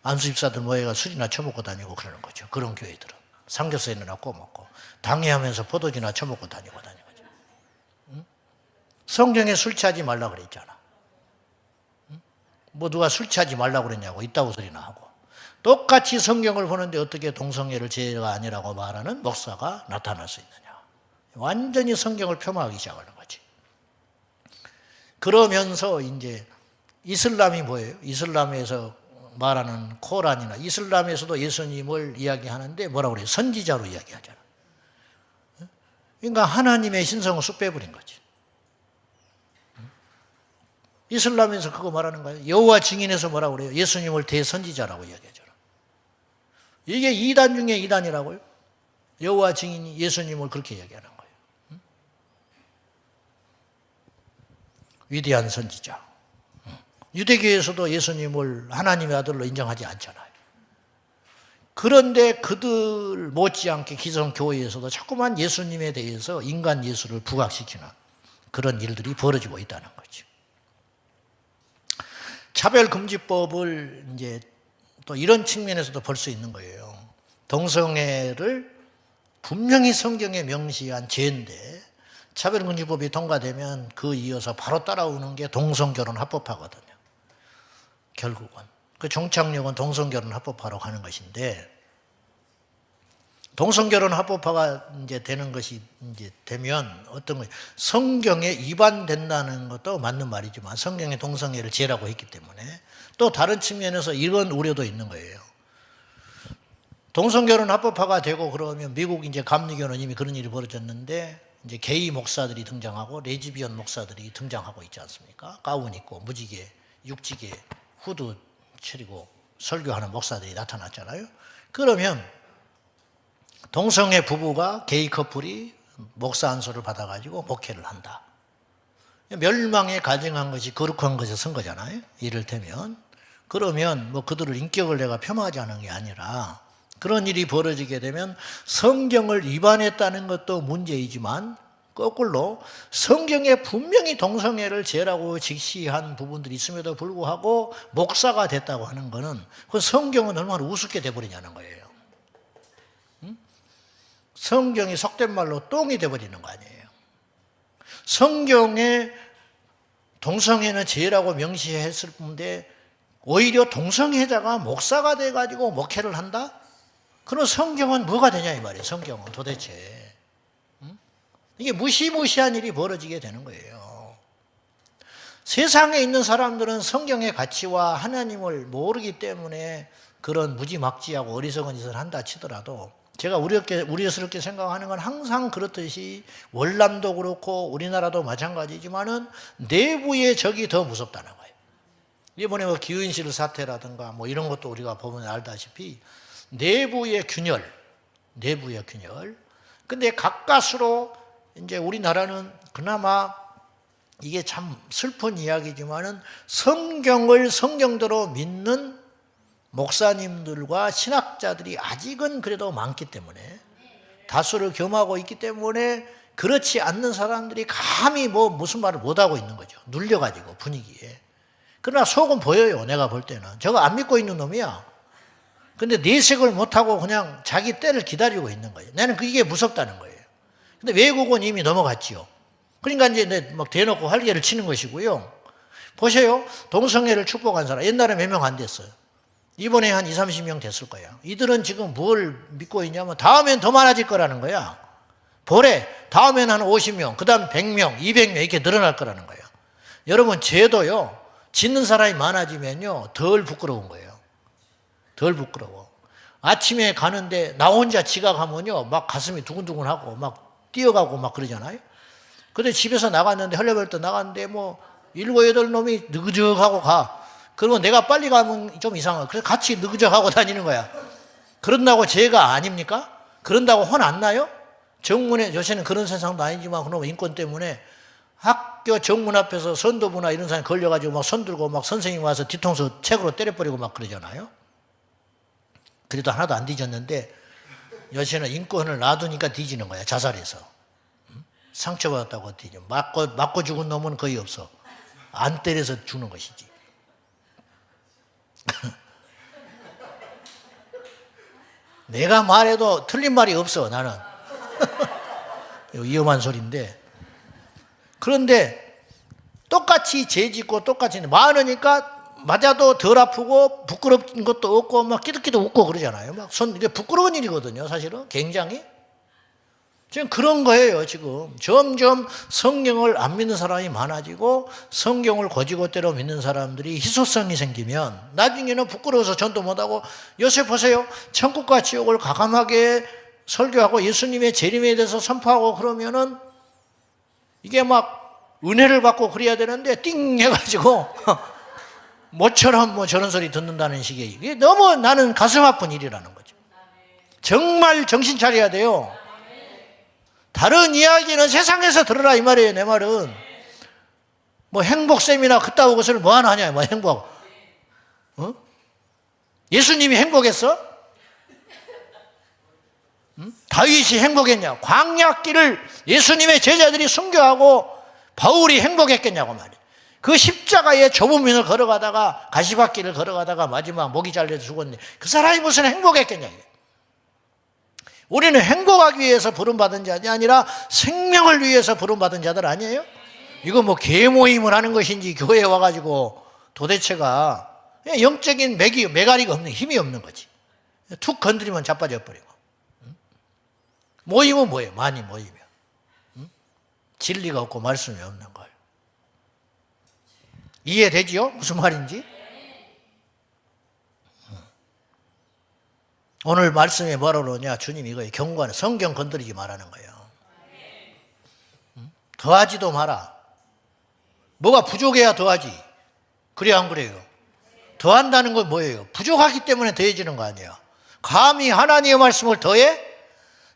안수 집사들 모여가 술이나 처먹고 다니고 그러는 거죠. 그런 교회들은 삼겹살이나 구워 먹고 당회하면서 포도주나 처먹고 다니고 거죠. 성경에 술 취하지 말라 그랬잖아. 뭐 누가 술 취하지 말라 그랬냐고 이따구 소리나 하고. 똑같이 성경을 보는데 어떻게 동성애를 죄가 아니라고 말하는 목사가 나타날 수 있느냐. 완전히 성경을 폄하하기 시작하는 거지. 그러면서 이제 이슬람이 뭐예요? 이슬람에서 말하는 코란이나 이슬람에서도 예수님을 이야기하는데 뭐라고 그래요? 선지자로 이야기하잖아. 그러니까 하나님의 신성을 쑥 빼버린 거지. 이슬람에서 그거 말하는 거예요. 여호와 증인에서 뭐라고 그래요? 예수님을 대선지자라고 이야기하잖아. 이게 2단 중에 2단이라고요. 여호와 증인이 예수님을 그렇게 이야기하는 거예요. 위대한 선지자. 유대교에서도 예수님을 하나님의 아들로 인정하지 않잖아요. 그런데 그들 못지않게 기성교회에서도 자꾸만 예수님에 대해서 인간 예수를 부각시키는 그런 일들이 벌어지고 있다는 거죠. 차별금지법을 이제 또 이런 측면에서도 볼 수 있는 거예요. 동성애를 분명히 성경에 명시한 죄인데 차별금지법이 통과되면 그 이어서 바로 따라오는 게 동성결혼 합법화거든요. 결국은 그 종착역은 동성결혼 합법화로 가는 것인데, 동성결혼 합법화가 이제 되는 것이 이제 되면 어떤 것, 성경에 위반된다는 것도 맞는 말이지만 성경에 동성애를 죄라고 했기 때문에 또 다른 측면에서 이런 우려도 있는 거예요. 동성결혼 합법화가 되고 그러면 미국 이제 감리교는 이미 그런 일이 벌어졌는데 이제 게이 목사들이 등장하고 레즈비언 목사들이 등장하고 있지 않습니까? 가운 입고 무지개, 육지개, 후드 차리고 설교하는 목사들이 나타났잖아요. 그러면 동성애 부부가 게이 커플이 목사 안수를 받아가지고 목회를 한다. 멸망에 가증한 것이 거룩한 것에 선 거잖아요. 이를테면. 그러면 뭐 그들을 인격을 내가 폄하하지 않은 게 아니라 그런 일이 벌어지게 되면 성경을 위반했다는 것도 문제이지만 거꾸로 성경에 분명히 동성애를 죄라고 직시한 부분들이 있음에도 불구하고 목사가 됐다고 하는 것은 그 성경은 얼마나 우습게 돼버리냐는 거예요. 성경이 속된 말로 똥이 돼버리는 거 아니에요. 성경에 동성애는 죄라고 명시했을 뿐인데 오히려 동성애자가 목사가 돼가지고 목회를 한다? 그럼 성경은 뭐가 되냐 이 말이에요. 성경은 도대체. 이게 무시무시한 일이 벌어지게 되는 거예요. 세상에 있는 사람들은 성경의 가치와 하나님을 모르기 때문에 그런 무지막지하고 어리석은 짓을 한다 치더라도 제가 우려스럽게 생각하는 건 항상 그렇듯이 월남도 그렇고 우리나라도 마찬가지지만은 내부의 적이 더 무섭다는 거예요. 이번에 뭐 기은실 사태라든가 뭐 이런 것도 우리가 보면 알다시피 내부의 균열. 근데 가까스로 이제 우리나라는 그나마 이게 참 슬픈 이야기지만은 성경을 성경대로 믿는 목사님들과 신학자들이 아직은 그래도 많기 때문에 다수를 겸하고 있기 때문에 그렇지 않는 사람들이 감히 뭐 무슨 말을 못하고 있는 거죠. 눌려가지고 분위기에. 그러나 속은 보여요. 내가 볼 때는. 저거 안 믿고 있는 놈이야. 근데 내색을 못하고 그냥 자기 때를 기다리고 있는 거예요. 나는 그게 무섭다는 거예요. 근데 외국은 이미 넘어갔지요. 그러니까 이제 막 대놓고 활개를 치는 것이고요. 보세요. 동성애를 축복한 사람. 옛날에 몇 명 안 됐어요. 이번에 한 20, 30명 됐을 거예요. 이들은 지금 뭘 믿고 있냐면 다음엔 더 많아질 거라는 거야. 볼에 다음엔 한 50명, 그 다음 100명, 200명 이렇게 늘어날 거라는 거예요. 여러분 죄도요. 짓는 사람이 많아지면요. 덜 부끄러운 거예요. 덜 부끄러워. 아침에 가는데 나 혼자 지각하면요. 막 가슴이 두근두근하고 막 뛰어가고 막 그러잖아요. 근데 집에서 나갔는데 헐레벌떡 나갔는데 뭐 7, 8놈이 느그적하고 가. 그러면 내가 빨리 가면 좀 이상해. 그래서 같이 느그적하고 다니는 거야. 그런다고 죄가 아닙니까? 그런다고 혼 안 나요? 정문에 요새는 그런 세상도 아니지만 그놈 인권 때문에 학교 정문 앞에서 선도부나 이런 사람이 걸려가지고 막 손 들고 막 선생님 와서 뒤통수 책으로 때려버리고 막 그러잖아요. 그래도 하나도 안 뒤졌는데 요새는 인권을 놔두니까 뒤지는 거야. 자살해서. 상처받았다고 뒤져. 맞고 죽은 놈은 거의 없어. 안 때려서 죽는 것이지. 내가 말해도 틀린 말이 없어. 나는. 위험한 소리인데. 그런데 똑같이 죄 짓고 똑같이 많으니까 맞아도 덜 아프고 부끄럽은 것도 없고 막 끼득끼득 웃고 그러잖아요. 막 이게 부끄러운 일이거든요. 사실은 굉장히. 지금 그런 거예요. 지금 점점 성경을 안 믿는 사람이 많아지고 성경을 거지것대로 믿는 사람들이 희소성이 생기면 나중에는 부끄러워서 전도 못하고 요새 보세요. 천국과 지옥을 과감하게 설교하고 예수님의 재림에 대해서 선포하고 그러면은 이게 막 은혜를 받고 그래야 되는데 띵 해가지고 모처럼 뭐 저런 소리 듣는다는 식의 이게 너무 나는 가슴 아픈 일이라는 거죠. 정말 정신 차려야 돼요. 다른 이야기는 세상에서 들으라 이 말이에요. 내 말은 뭐 행복 세미나 그따위 것을 뭐 하나 하냐, 뭐 행복. 어? 예수님이 행복했어? 응? 다윗이 행복했냐? 광야길을 예수님의 제자들이 순교하고 바울이 행복했겠냐고 말이야. 그 십자가의 좁은 문을 걸어가다가 가시밭길을 걸어가다가 마지막 목이 잘려서 죽었네. 그 사람이 무슨 행복했겠냐. 우리는 행복하기 위해서 부름받은 자들이 아니라 생명을 위해서 부름받은 자들 아니에요? 이거 뭐 계모임을 하는 것인지 교회에 와가지고 도대체가 영적인 매가리가 없는, 힘이 없는 거지. 툭 건드리면 자빠져 버리고. 모임은 뭐예요? 많이 모이면. 진리가 없고 말씀이 없는 걸. 이해되지요? 무슨 말인지? 오늘 말씀에 뭐라 그러냐? 주님이 이거예요. 경고하는, 성경 건드리지 말라는 거예요. 더하지도 마라. 뭐가 부족해야 더하지. 그래 안 그래요? 더한다는 건 뭐예요? 부족하기 때문에 더해지는 거 아니에요. 감히 하나님의 말씀을 더해?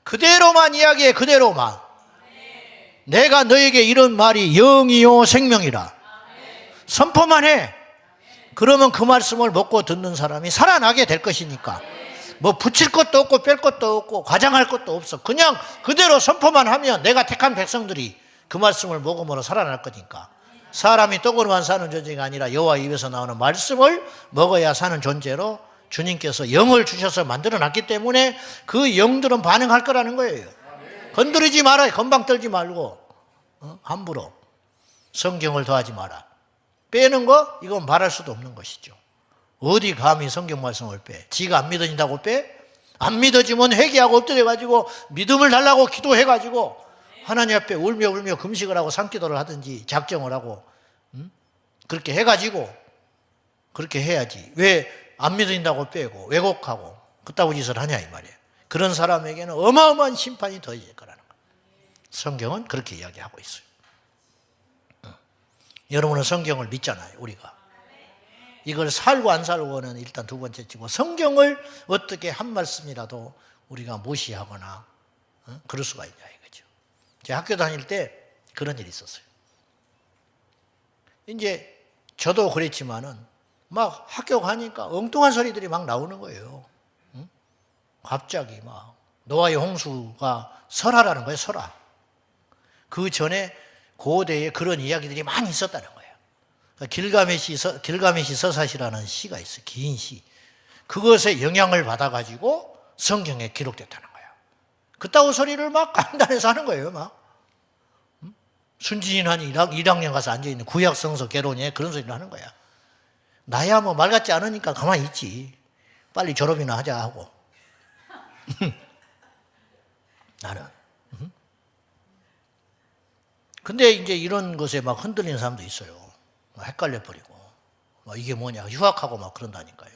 그대로만 이야기해. 그대로만. 내가 너에게 이런 말이 영이요 생명이라. 선포만 해. 그러면 그 말씀을 먹고 듣는 사람이 살아나게 될 것이니까. 뭐 붙일 것도 없고 뺄 것도 없고 과장할 것도 없어. 그냥 그대로 선포만 하면 내가 택한 백성들이 그 말씀을 먹음으로 살아날 거니까. 사람이 떡으로만 사는 존재가 아니라 여호와 입에서 나오는 말씀을 먹어야 사는 존재로 주님께서 영을 주셔서 만들어놨기 때문에 그 영들은 반응할 거라는 거예요. 건드리지 마라. 건방 떨지 말고 함부로 성경을 더하지 마라. 빼는 거 이건 말할 수도 없는 것이죠. 어디 감히 성경 말씀을 빼? 지가 안 믿어진다고 빼? 안 믿어지면 회개하고 엎드려가지고 믿음을 달라고 기도해가지고 하나님 앞에 울며 금식을 하고 산기도를 하든지 작정을 하고 그렇게 해가지고 그렇게 해야지. 왜 안 믿어진다고 빼고 왜곡하고 그따구 짓을 하냐 이 말이에요. 그런 사람에게는 어마어마한 심판이 더해질 거라는 거예요. 성경은 그렇게 이야기하고 있어요. 여러분은 성경을 믿잖아요. 우리가. 이걸 살고 안 살고는 일단 두 번째치고 성경을 어떻게 한 말씀이라도 우리가 무시하거나 그럴 수가 있냐 이거죠. 제가 학교 다닐 때 그런 일이 있었어요. 이제 저도 그랬지만은 막 학교 가니까 엉뚱한 소리들이 막 나오는 거예요. 갑자기 막 노아의 홍수가 설화라는 거예요. 설화. 그 전에 고대에 그런 이야기들이 많이 있었다는 거예요. 길가메시 서사시라는 시가 있어요. 긴 시. 그것에 영향을 받아가지고 성경에 기록됐다는 거예요. 그따구 소리를 막 간단해서 하는 거예요. 막. 순진한 1학년 가서 앉아있는 구약성서 개론에 그런 소리를 하는 거야. 나야 뭐 말 같지 않으니까 가만히 있지. 빨리 졸업이나 하자 하고. 나는. 근데 이제 이런 것에 막 흔들리는 사람도 있어요. 헷갈려 버리고. 이게 뭐냐. 유학하고 막 그런다니까요.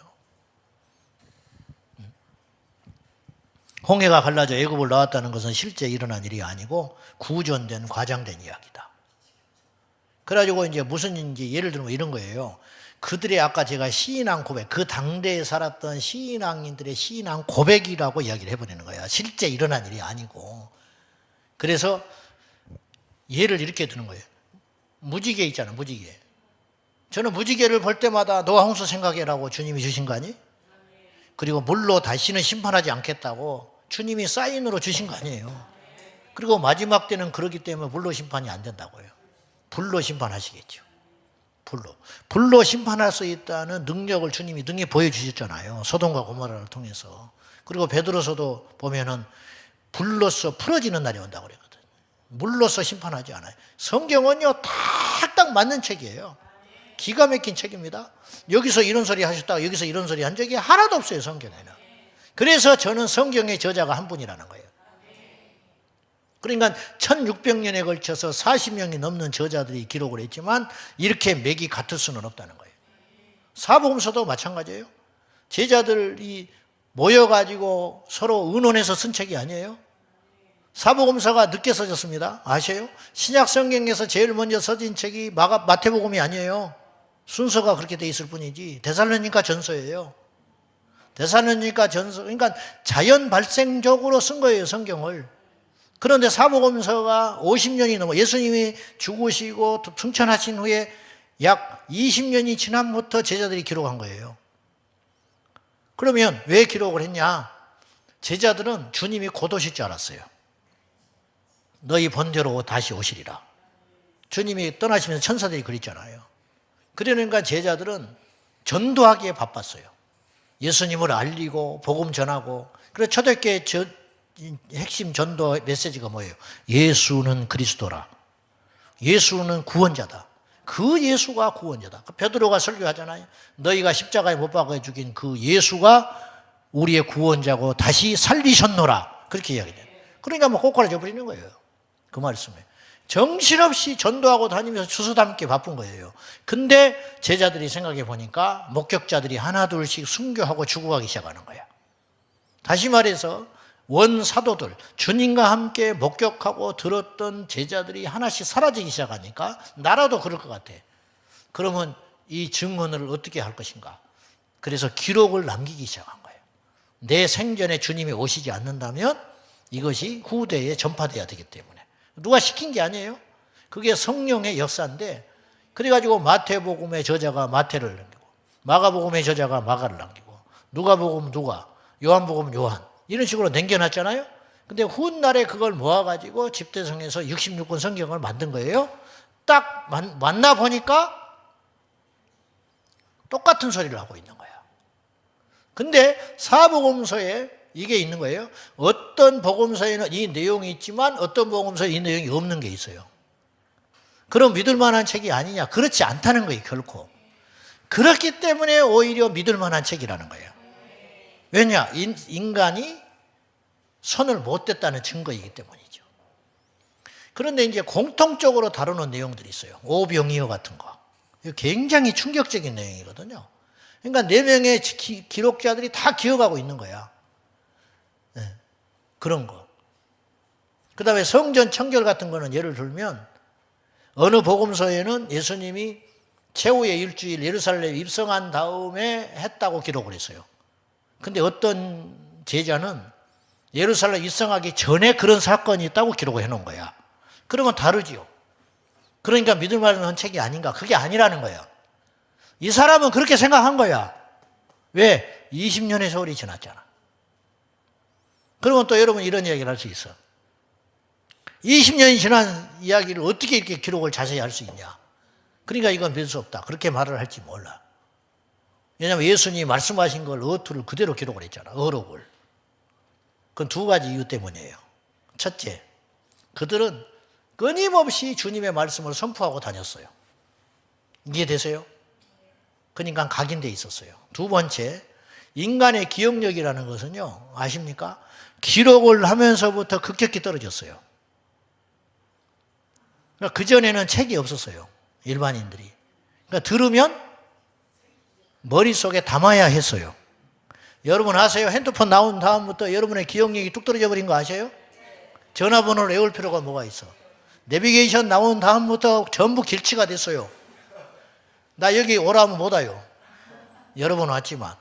홍해가 갈라져 애굽을 나왔다는 것은 실제 일어난 일이 아니고 구전된 과장된 이야기다. 그래가지고 이제 무슨 일인지 예를 들면 이런 거예요. 그들의 아까 제가 시인왕 고백, 그 당대에 살았던 시인왕인들의 시인왕 고백이라고 이야기를 해버리는 거야. 실제 일어난 일이 아니고. 그래서 예를 이렇게 드는 거예요. 무지개 있잖아, 무지개. 저는 무지개를 볼 때마다 노아 홍수 생각해라고 주님이 주신 거 아니? 그리고 물로 다시는 심판하지 않겠다고 주님이 사인으로 주신 거 아니에요. 그리고 마지막 때는 그러기 때문에 물로 심판이 안 된다고요. 불로 심판하시겠죠. 불로 심판할 수 있다는 능력을 주님이 능히 보여주셨잖아요. 소돔과 고모라를 통해서. 그리고 베드로서도 보면은 불로서 풀어지는 날이 온다고 그랬거든요. 물로서 심판하지 않아요. 성경은요 딱 맞는 책이에요. 기가 막힌 책입니다. 여기서 이런 소리 하셨다가 여기서 이런 소리 한 적이 하나도 없어요. 성경에는. 그래서 저는 성경의 저자가 한 분이라는 거예요. 그러니까 1600년에 걸쳐서 40명이 넘는 저자들이 기록을 했지만 이렇게 맥이 같을 수는 없다는 거예요. 사복음서도 마찬가지예요. 제자들이 모여가지고 서로 의논해서 쓴 책이 아니에요. 사복음서가 늦게 써졌습니다. 아세요? 신약 성경에서 제일 먼저 써진 책이 마태복음이 아니에요. 순서가 그렇게 돼 있을 뿐이지. 데살로니가 전서예요. 데살로니가 전서. 그러니까 자연 발생적으로 쓴 거예요, 성경을. 그런데 사복음서가 50년이 넘어 예수님이 죽으시고 승천하신 후에 약 20년이 지난부터 제자들이 기록한 거예요. 그러면 왜 기록을 했냐? 제자들은 주님이 곧 오실 줄 알았어요. 너희 본대로 다시 오시리라. 주님이 떠나시면서 천사들이 그랬잖아요. 그러니까 제자들은 전도하기에 바빴어요. 예수님을 알리고 복음 전하고. 그래서 초대교회 핵심 전도 메시지가 뭐예요? 예수는 그리스도라. 예수는 구원자다. 그 예수가 구원자다. 베드로가 설교하잖아요. 너희가 십자가에 못 박아 죽인 그 예수가 우리의 구원자고 다시 살리셨노라. 그렇게 이야기해요. 그러니까 뭐 꼬꾸라져 버리는 거예요. 그 말씀에. 정신없이 전도하고 다니면서 주소 담기 바쁜 거예요. 근데 제자들이 생각해 보니까 목격자들이 하나둘씩 순교하고 죽어가기 시작하는 거야. 다시 말해서 원사도들, 주님과 함께 목격하고 들었던 제자들이 하나씩 사라지기 시작하니까 나라도 그럴 것 같아. 그러면 이 증언을 어떻게 할 것인가? 그래서 기록을 남기기 시작한 거예요. 내 생전에 주님이 오시지 않는다면 이것이 후대에 전파돼야 되기 때문에. 누가 시킨 게 아니에요. 그게 성령의 역사인데, 그래가지고 마태복음의 저자가 마태를 남기고, 마가복음의 저자가 마가를 남기고, 누가복음 누가, 요한복음 요한, 이런 식으로 남겨놨잖아요. 근데 훗날에 그걸 모아가지고 집대성에서 66권 성경을 만든 거예요. 딱 만나보니까 똑같은 소리를 하고 있는 거야. 근데 사복음서에 이게 있는 거예요. 어떤 복음서에는 이 내용이 있지만 어떤 복음서에 이 내용이 없는 게 있어요. 그럼 믿을 만한 책이 아니냐? 그렇지 않다는 거예요, 결코. 그렇기 때문에 오히려 믿을 만한 책이라는 거예요. 왜냐? 인간이 선을 못 댔다는 증거이기 때문이죠. 그런데 이제 공통적으로 다루는 내용들이 있어요. 오병이어 같은 거. 이거 굉장히 충격적인 내용이거든요. 그러니까 4명의 기록자들이 다 기억하고 있는 거야. 네, 그런 거. 그 다음에 성전 청결 같은 거는 예를 들면 어느 복음서에는 예수님이 최후의 일주일 예루살렘에 입성한 다음에 했다고 기록을 했어요. 근데 어떤 제자는 예루살렘 입성하기 전에 그런 사건이 있다고 기록을 해놓은 거야. 그러면 다르지요. 그러니까 믿을 만한 책이 아닌가? 그게 아니라는 거야. 이 사람은 그렇게 생각한 거야. 왜? 20년의 세월이 지났잖아. 그러면 또 여러분 이런 이야기를 할 수 있어. 20년이 지난 이야기를 어떻게 이렇게 기록을 자세히 할 수 있냐? 그러니까 이건 믿을 수 없다. 그렇게 말을 할지 몰라. 왜냐하면 예수님이 말씀하신 걸 어투를 그대로 기록을 했잖아. 어록을. 그건 2가지 이유 때문이에요. 첫째, 그들은 끊임없이 주님의 말씀을 선포하고 다녔어요. 이해되세요? 그러니까 각인돼 있었어요. 2번째, 인간의 기억력이라는 것은요, 아십니까? 기록을 하면서부터 급격히 떨어졌어요. 그러니까 그전에는 책이 없었어요. 일반인들이. 그러니까 들으면 머릿속에 담아야 했어요. 여러분 아세요? 핸드폰 나온 다음부터 여러분의 기억력이 뚝 떨어져 버린 거 아세요? 전화번호를 외울 필요가 뭐가 있어? 내비게이션 나온 다음부터 전부 길치가 됐어요. 나 여기 오라면 못 와요. 여러 번 왔지만.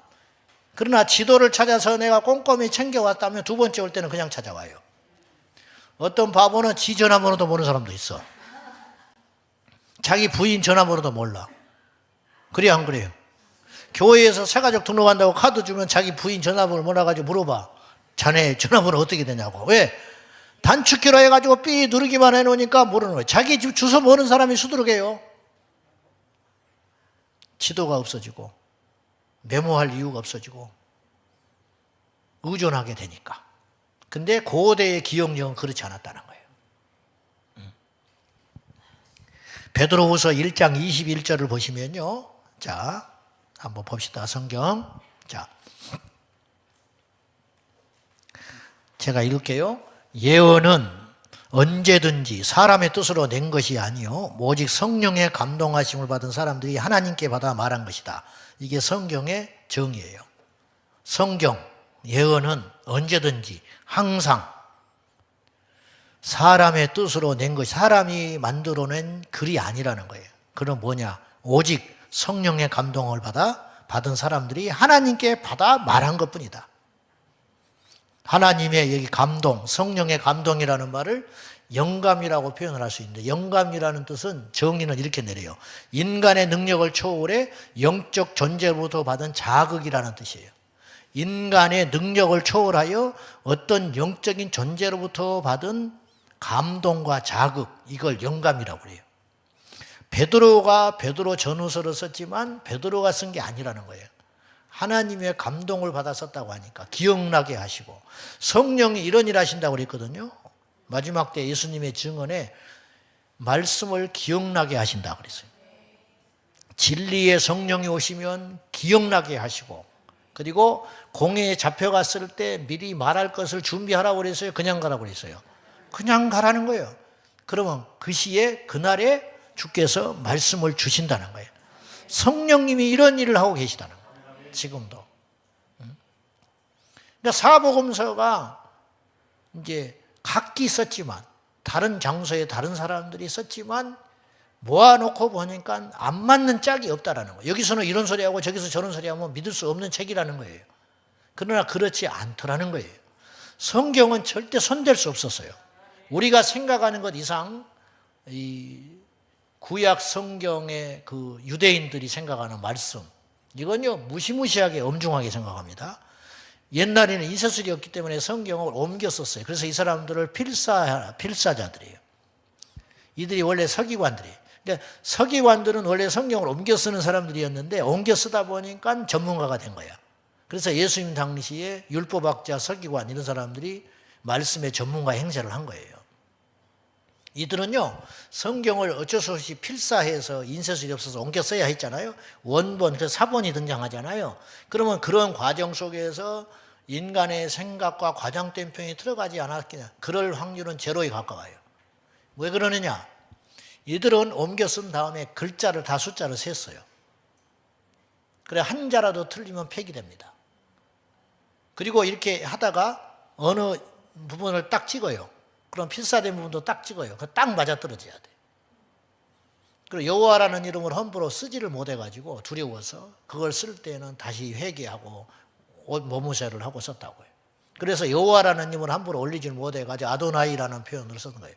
그러나 지도를 찾아서 내가 꼼꼼히 챙겨왔다면 2번째 올 때는 그냥 찾아와요. 어떤 바보는 지 전화번호도 모르는 사람도 있어. 자기 부인 전화번호도 몰라. 그래 안 그래요? 교회에서 새가족 등록한다고 카드 주면 자기 부인 전화번호를 몰라가지고 물어봐. 자네 전화번호 어떻게 되냐고. 왜? 단축키로 해가지고 삐 누르기만 해놓으니까 모르는 거예요. 자기 집 주소 모르는 사람이 수두룩해요. 지도가 없어지고 메모할 이유가 없어지고 의존하게 되니까. 근데 고대의 기억력은 그렇지 않았다는 거예요. 베드로후서 1장 21절을 보시면요. 자, 한번 봅시다. 성경. 자, 제가 읽을게요. 예언은 언제든지 사람의 뜻으로 낸 것이 아니요 오직 성령의 감동하심을 받은 사람들이 하나님께 받아 말한 것이다. 이게 성경의 정의예요. 성경, 예언은 언제든지 항상 사람의 뜻으로 낸 것이, 사람이 만들어낸 글이 아니라는 거예요. 그럼 뭐냐? 오직 성령의 감동을 받은 사람들이 하나님께 받아 말한 것뿐이다. 하나님의 여기 감동, 성령의 감동이라는 말을 영감이라고 표현을 할 수 있는데, 영감이라는 뜻은 정의는 이렇게 내려요. 인간의 능력을 초월해 영적 존재로부터 받은 자극이라는 뜻이에요. 인간의 능력을 초월하여 어떤 영적인 존재로부터 받은 감동과 자극, 이걸 영감이라고 그래요. 베드로가 베드로 전후서를 썼지만 베드로가 쓴 게 아니라는 거예요. 하나님의 감동을 받아 썼다고 하니까 기억나게 하시고, 성령이 이런 일 하신다고 그랬거든요. 마지막 때 예수님의 증언에 말씀을 기억나게 하신다고 그랬어요. 진리의 성령이 오시면 기억나게 하시고, 그리고 공회에 잡혀갔을 때 미리 말할 것을 준비하라고 그랬어요? 그냥 가라고 그랬어요? 그냥 가라는 거예요. 그러면 그 시에 그날에 주께서 말씀을 주신다는 거예요. 성령님이 이런 일을 하고 계시다는 거예요. 지금도. 그러니까 사복음서가 이제 각기 썼지만, 다른 장소에 다른 사람들이 썼지만 모아놓고 보니까 안 맞는 짝이 없다라는 거예요. 여기서는 이런 소리하고 저기서 저런 소리하면 믿을 수 없는 책이라는 거예요. 그러나 그렇지 않더라는 거예요. 성경은 절대 손댈 수 없었어요. 우리가 생각하는 것 이상 이 구약 성경의 그 유대인들이 생각하는 말씀, 이건요 무시무시하게 엄중하게 생각합니다. 옛날에는 인쇄술이었기 때문에 성경을 옮겨 썼어요. 그래서 이 사람들을 필사자들이에요. 이들이 원래 서기관들이에요. 그러니까 서기관들은 원래 성경을 옮겨 쓰는 사람들이었는데 옮겨 쓰다 보니까 전문가가 된 거야. 그래서 예수님 당시에 율법학자, 서기관 이런 사람들이 말씀의 전문가 행세를 한 거예요. 이들은요 성경을 어쩔 수 없이 필사해서 인쇄술이 없어서 옮겨 써야 했잖아요. 원본, 그 사본이 등장하잖아요. 그러면 그런 과정 속에서 인간의 생각과 과장된 표현이 들어가지 않았겠냐, 그럴 확률은 제로에 가까워요. 왜 그러느냐, 이들은 옮겨 쓴 다음에 글자를 다 숫자를 셌어요. 그래 한자라도 틀리면 폐기됩니다. 그리고 이렇게 하다가 어느 부분을 딱 찍어요. 그럼 필사된 부분도 딱 찍어요. 그 딱 맞아떨어져야 돼. 그리고 여호와라는 이름을 함부로 쓰지를 못해가지고 두려워서 그걸 쓸 때는 다시 회개하고 모무새를 하고 썼다고요. 그래서 여호와라는 이름을 함부로 올리지를 못해가지고 아도나이라는 표현을 쓴 거예요.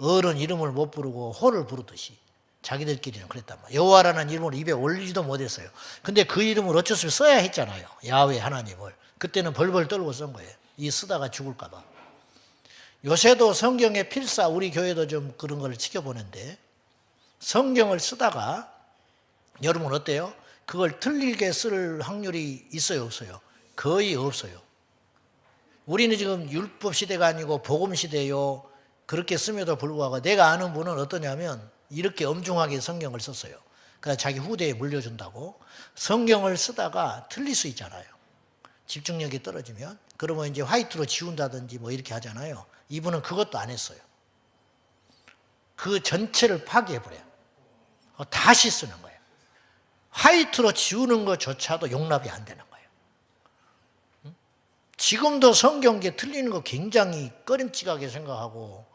어른 이름을 못 부르고 호를 부르듯이 자기들끼리는 그랬단 말이에요. 여호와라는 이름을 입에 올리지도 못했어요. 근데 그 이름을 어쩔 수 없이 써야 했잖아요. 야훼 하나님을. 그때는 벌벌 떨고 쓴 거예요. 이 쓰다가 죽을까 봐. 요새도 성경의 필사, 우리 교회도 좀 그런 걸 지켜보는데, 성경을 쓰다가 여러분 어때요? 그걸 틀리게 쓸 확률이 있어요, 없어요? 거의 없어요. 우리는 지금 율법 시대가 아니고 복음 시대요. 그렇게 씀에도 불구하고 내가 아는 분은 어떠냐면 이렇게 엄중하게 성경을 썼어요. 그래서 자기 후대에 물려준다고. 성경을 쓰다가 틀릴 수 있잖아요. 집중력이 떨어지면. 그러면 이제 화이트로 지운다든지 뭐 이렇게 하잖아요. 이분은 그것도 안 했어요. 그 전체를 파괴해버려요. 다시 쓰는 거예요. 화이트로 지우는 것조차도 용납이 안 되는 거예요. 지금도 성경에 틀리는 거 굉장히 꺼림칙하게 생각하고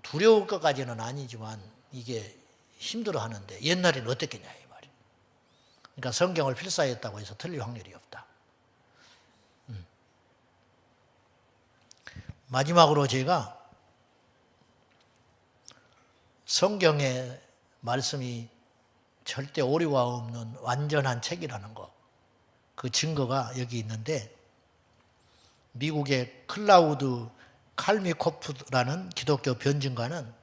두려울 것까지는 아니지만 이게 힘들어 하는데, 옛날에는 어땠겠냐 이 말이에요. 그러니까 성경을 필사했다고 해서 틀릴 확률이 없다. 마지막으로 제가 성경의 말씀이 절대 오류가 없는 완전한 책이라는 거, 그 증거가 여기 있는데, 미국의 클라우드 칼미코프라는 기독교 변증가는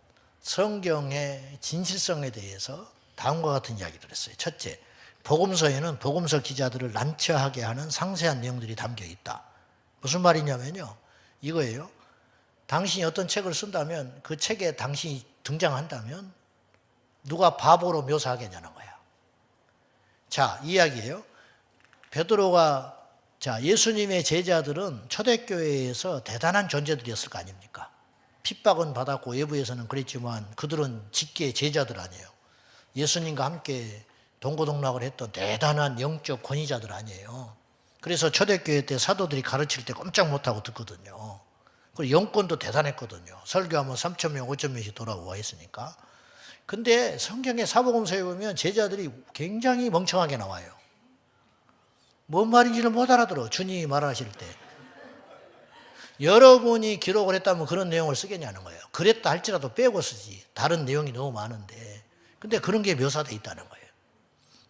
성경의 진실성에 대해서 다음과 같은 이야기를 했어요. 첫째, 복음서에는 복음서 기자들을 난처하게 하는 상세한 내용들이 담겨 있다. 무슨 말이냐면요, 이거예요. 당신이 어떤 책을 쓴다면 그 책에 당신이 등장한다면 누가 바보로 묘사하겠냐는 거야. 자, 이야기예요. 베드로가, 자, 예수님의 제자들은 초대교회에서 대단한 존재들이었을 거 아닙니까? 핍박은 받았고 외부에서는 그랬지만 그들은 직계 제자들 아니에요. 예수님과 함께 동고동락을 했던 대단한 영적 권위자들 아니에요. 그래서 초대교회 때 사도들이 가르칠 때 꼼짝 못하고 듣거든요. 그리고 영권도 대단했거든요. 설교하면 3,000명, 5,000명씩 돌아와 있으니까. 근데 성경의 사복음서에 보면 제자들이 굉장히 멍청하게 나와요. 뭔 말인지는 못 알아들어, 주님이 말하실 때. 여러분이 기록을 했다면 그런 내용을 쓰겠냐는 거예요. 그랬다 할지라도 빼고 쓰지. 다른 내용이 너무 많은데. 근데 그런 게 묘사되어 있다는 거예요.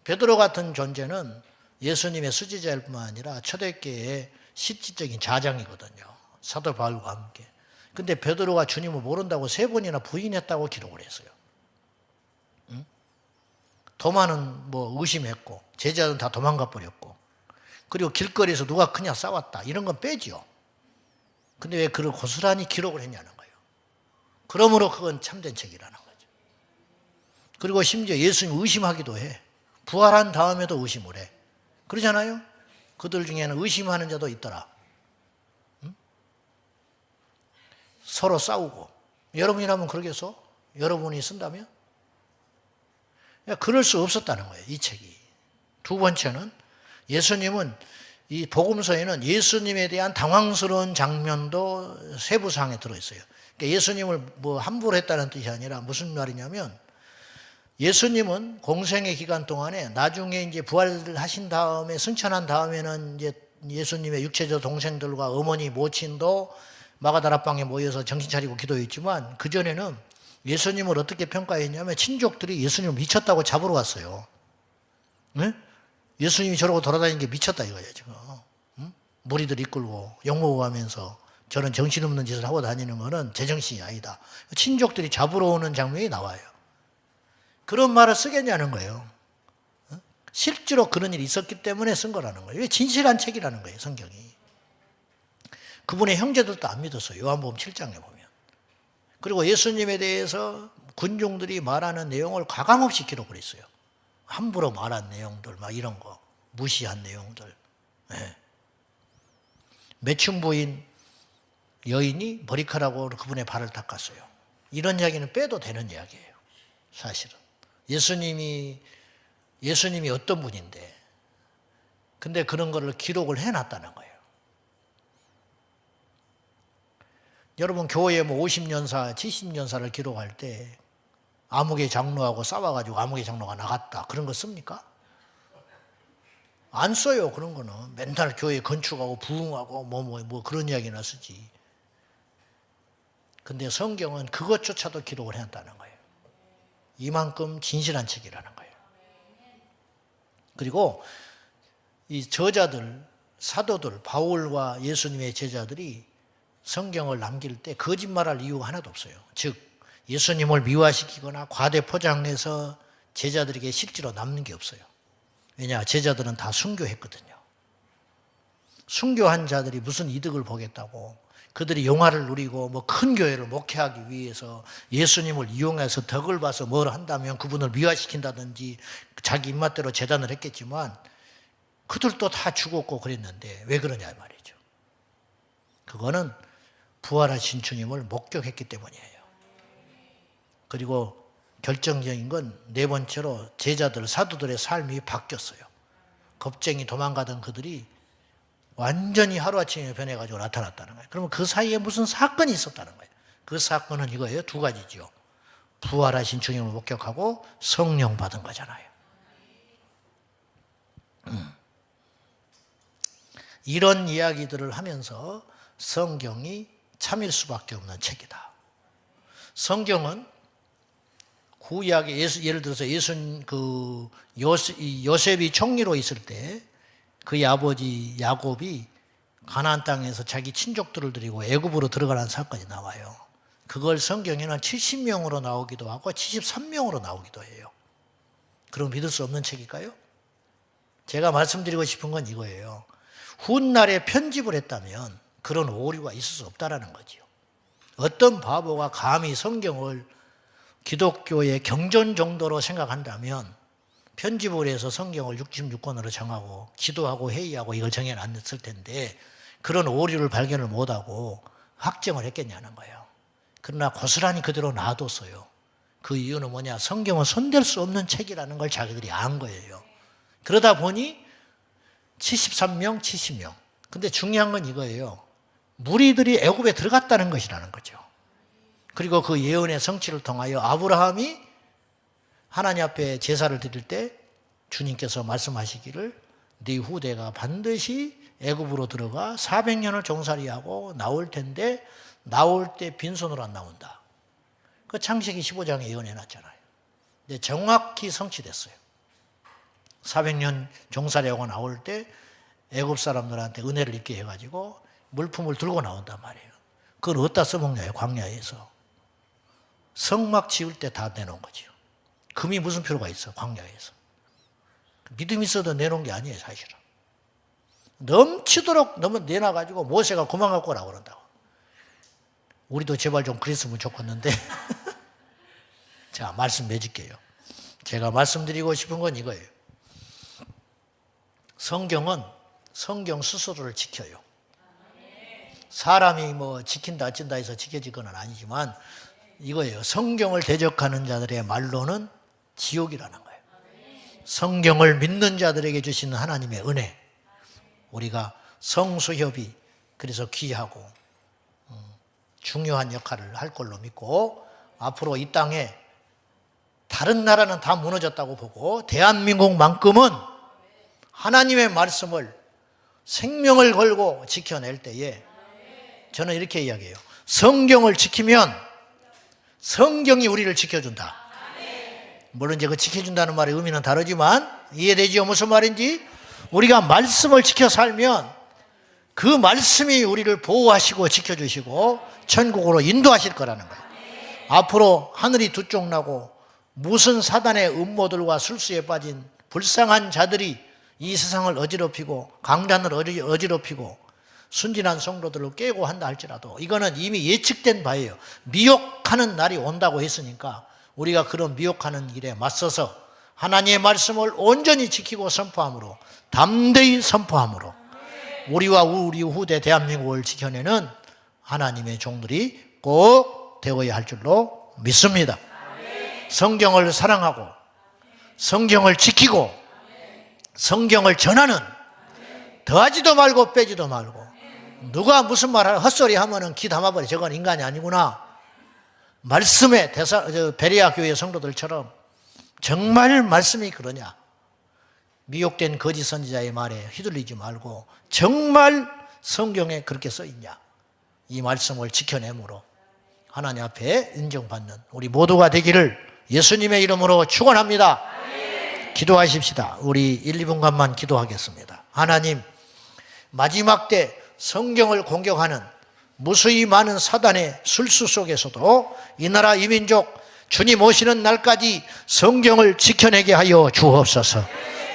베드로 같은 존재는 예수님의 수지자일 뿐만 아니라 초대교회의 실질적인 자장이거든요. 사도 바울과 함께. 근데 베드로가 주님을 모른다고 3번이나 부인했다고 기록을 했어요. 응? 도마는 뭐 의심했고 제자들은 다 도망가 버렸고 그리고 길거리에서 누가 크냐 싸웠다. 이런 건 빼죠. 근데 왜 그걸 고스란히 기록을 했냐는 거예요. 그러므로 그건 참된 책이라는 거죠. 그리고 심지어 예수님 의심하기도 해. 부활한 다음에도 의심을 해. 그러잖아요. 그들 중에는 의심하는 자도 있더라. 응? 서로 싸우고. 여러분이라면 그러겠어? 여러분이 쓴다면? 그럴 수 없었다는 거예요. 이 책이. 두 번째는 예수님은 이 복음서에는 예수님에 대한 당황스러운 장면도 세부사항에 들어있어요. 그러니까 예수님을 뭐 함부로 했다는 뜻이 아니라 무슨 말이냐면 예수님은 공생의 기간 동안에 나중에 이제 부활하신 다음에 승천한 다음에는 이제 예수님의 육체적 동생들과 어머니 모친도 마가다락방에 모여서 정신 차리고 기도했지만 그전에는 예수님을 어떻게 평가했냐면 친족들이 예수님을 미쳤다고 잡으러 왔어요. 네? 예수님이 저러고 돌아다니는 게 미쳤다 이거예요 지금. 응? 무리들 이끌고 욕먹고 하면서 저런 정신없는 짓을 하고 다니는 거는 제정신이 아니다. 친족들이 잡으러 오는 장면이 나와요. 그런 말을 쓰겠냐는 거예요. 실제로 그런 일이 있었기 때문에 쓴 거라는 거예요. 이게 진실한 책이라는 거예요, 성경이. 그분의 형제들도 안 믿었어요. 요한복음 7장에 보면. 그리고 예수님에 대해서 군중들이 말하는 내용을 가감없이 기록을 했어요. 함부로 말한 내용들, 막 이런 거, 무시한 내용들. 네. 매춘 부인 여인이 머리카락으로 그분의 발을 닦았어요. 이런 이야기는 빼도 되는 이야기예요, 사실은. 예수님이 어떤 분인데, 근데 그런 거를 기록을 해놨다는 거예요. 여러분, 교회에 뭐 50년사, 70년사를 기록할 때, 아무개 장로하고 싸워가지고 아무개 장로가 나갔다. 그런 거 씁니까? 안 써요, 그런 거는. 맨날 교회 건축하고 부흥하고 뭐 그런 이야기나 쓰지. 근데 성경은 그것조차도 기록을 해놨다는 거예요. 이만큼 진실한 책이라는 거예요. 그리고 이 저자들, 사도들, 바울과 예수님의 제자들이 성경을 남길 때 거짓말할 이유가 하나도 없어요. 즉 예수님을 미화시키거나 과대 포장해서 제자들에게 실제로 남는 게 없어요. 왜냐? 제자들은 다 순교했거든요. 순교한 자들이 무슨 이득을 보겠다고, 그들이 영화를 누리고 뭐 큰 교회를 목회하기 위해서 예수님을 이용해서 덕을 봐서 뭘 한다면 그분을 미화시킨다든지 자기 입맛대로 재단을 했겠지만 그들도 다 죽었고 그랬는데 왜 그러냐 말이죠. 그거는 부활하신 주님을 목격했기 때문이에요. 그리고 결정적인 건 네 번째로 제자들, 사도들의 삶이 바뀌었어요. 겁쟁이 도망가던 그들이 완전히 하루아침에 변해가지고 나타났다는 거예요. 그러면 그 사이에 무슨 사건이 있었다는 거예요. 그 사건은 이거예요. 두 가지죠. 부활하신 주님을 목격하고 성령 받은 거잖아요. 이런 이야기들을 하면서 성경이 참일 수밖에 없는 책이다. 성경은 구약에 예를 들어서 요셉이 총리로 있을 때 그의 아버지 야곱이 가나안 땅에서 자기 친족들을 데리고 애굽으로 들어가는 사건이 나와요. 그걸 성경에는 70명으로 나오기도 하고 73명으로 나오기도 해요. 그럼 믿을 수 없는 책일까요? 제가 말씀드리고 싶은 건 이거예요. 훗날에 편집을 했다면 그런 오류가 있을 수 없다라는 거죠. 어떤 바보가 감히 성경을 기독교의 경전 정도로 생각한다면 편집을 해서 성경을 66권으로 정하고 기도하고 회의하고 이걸 정해놨을 텐데 그런 오류를 발견을 못하고 확정을 했겠냐는 거예요. 그러나 고스란히 그대로 놔뒀어요. 그 이유는 뭐냐? 성경은 손댈 수 없는 책이라는 걸 자기들이 안 거예요. 그러다 보니 73명, 70명. 근데 중요한 건 이거예요. 무리들이 애굽에 들어갔다는 것이라는 거죠. 그리고 그 예언의 성취를 통하여 아브라함이 하나님 앞에 제사를 드릴 때 주님께서 말씀하시기를 네 후대가 반드시 애굽으로 들어가 400년을 종살이하고 나올 텐데 나올 때 빈손으로 안 나온다. 그 창세기 15장에 예언해놨잖아요. 근데 정확히 성취됐어요. 400년 종살이하고 나올 때 애굽 사람들한테 은혜를 입게 해가지고 물품을 들고 나온단 말이에요. 그걸 어디다 써먹냐요? 광야에서. 성막 지을 때 다 내놓은 거죠. 금이 무슨 필요가 있어? 광야에서. 믿음 있어도 내놓은 게 아니에요, 사실은. 넘치도록 너무 내놔가지고 모세가 그만 갖고 오라고 그런다고. 우리도 제발 좀 그랬으면 좋겠는데. 자, 말씀 맺을게요. 제가 말씀드리고 싶은 건 이거예요. 성경은 성경 스스로를 지켜요. 사람이 뭐 지킨다 어쩐다 해서 지켜질 건 아니지만 이거예요. 성경을 대적하는 자들의 말로는 지옥이라는 거예요. 성경을 믿는 자들에게 주시는 하나님의 은혜. 우리가 성수협이 그래서 귀하고 중요한 역할을 할 걸로 믿고 앞으로 이 땅에 다른 나라는 다 무너졌다고 보고 대한민국만큼은 하나님의 말씀을 생명을 걸고 지켜낼 때에 저는 이렇게 이야기해요. 성경을 지키면 성경이 우리를 지켜준다. 물론 이제 그 지켜준다는 말의 의미는 다르지만 이해되지요? 무슨 말인지? 우리가 말씀을 지켜 살면 그 말씀이 우리를 보호하시고 지켜주시고 천국으로 인도하실 거라는 거예요. 앞으로 하늘이 두 쪽 나고 무슨 사단의 음모들과 술수에 빠진 불쌍한 자들이 이 세상을 어지럽히고 강단을 어지럽히고 순진한 성도들을 깨고 한다 할지라도 이거는 이미 예측된 바예요. 미혹하는 날이 온다고 했으니까 우리가 그런 미혹하는 일에 맞서서 하나님의 말씀을 온전히 지키고 선포함으로 담대히 선포함으로 우리와 우리 후대 대한민국을 지켜내는 하나님의 종들이 꼭 되어야 할 줄로 믿습니다. 성경을 사랑하고 성경을 지키고 성경을 전하는 더하지도 말고 빼지도 말고 누가 무슨 말을 헛소리 하면은 귀 담아버려. 저건 인간이 아니구나. 말씀의 베레아 교회 성도들처럼 정말 말씀이 그러냐. 미혹된 거짓 선지자의 말에 휘둘리지 말고 정말 성경에 그렇게 써 있냐. 이 말씀을 지켜내므로 하나님 앞에 인정받는 우리 모두가 되기를 예수님의 이름으로 축원합니다. 기도하십시다. 우리 1, 2분간만 기도하겠습니다. 하나님, 마지막 때 성경을 공격하는 무수히 많은 사단의 술수 속에서도 이 나라 이 민족 주님 오시는 날까지 성경을 지켜내게 하여 주옵소서.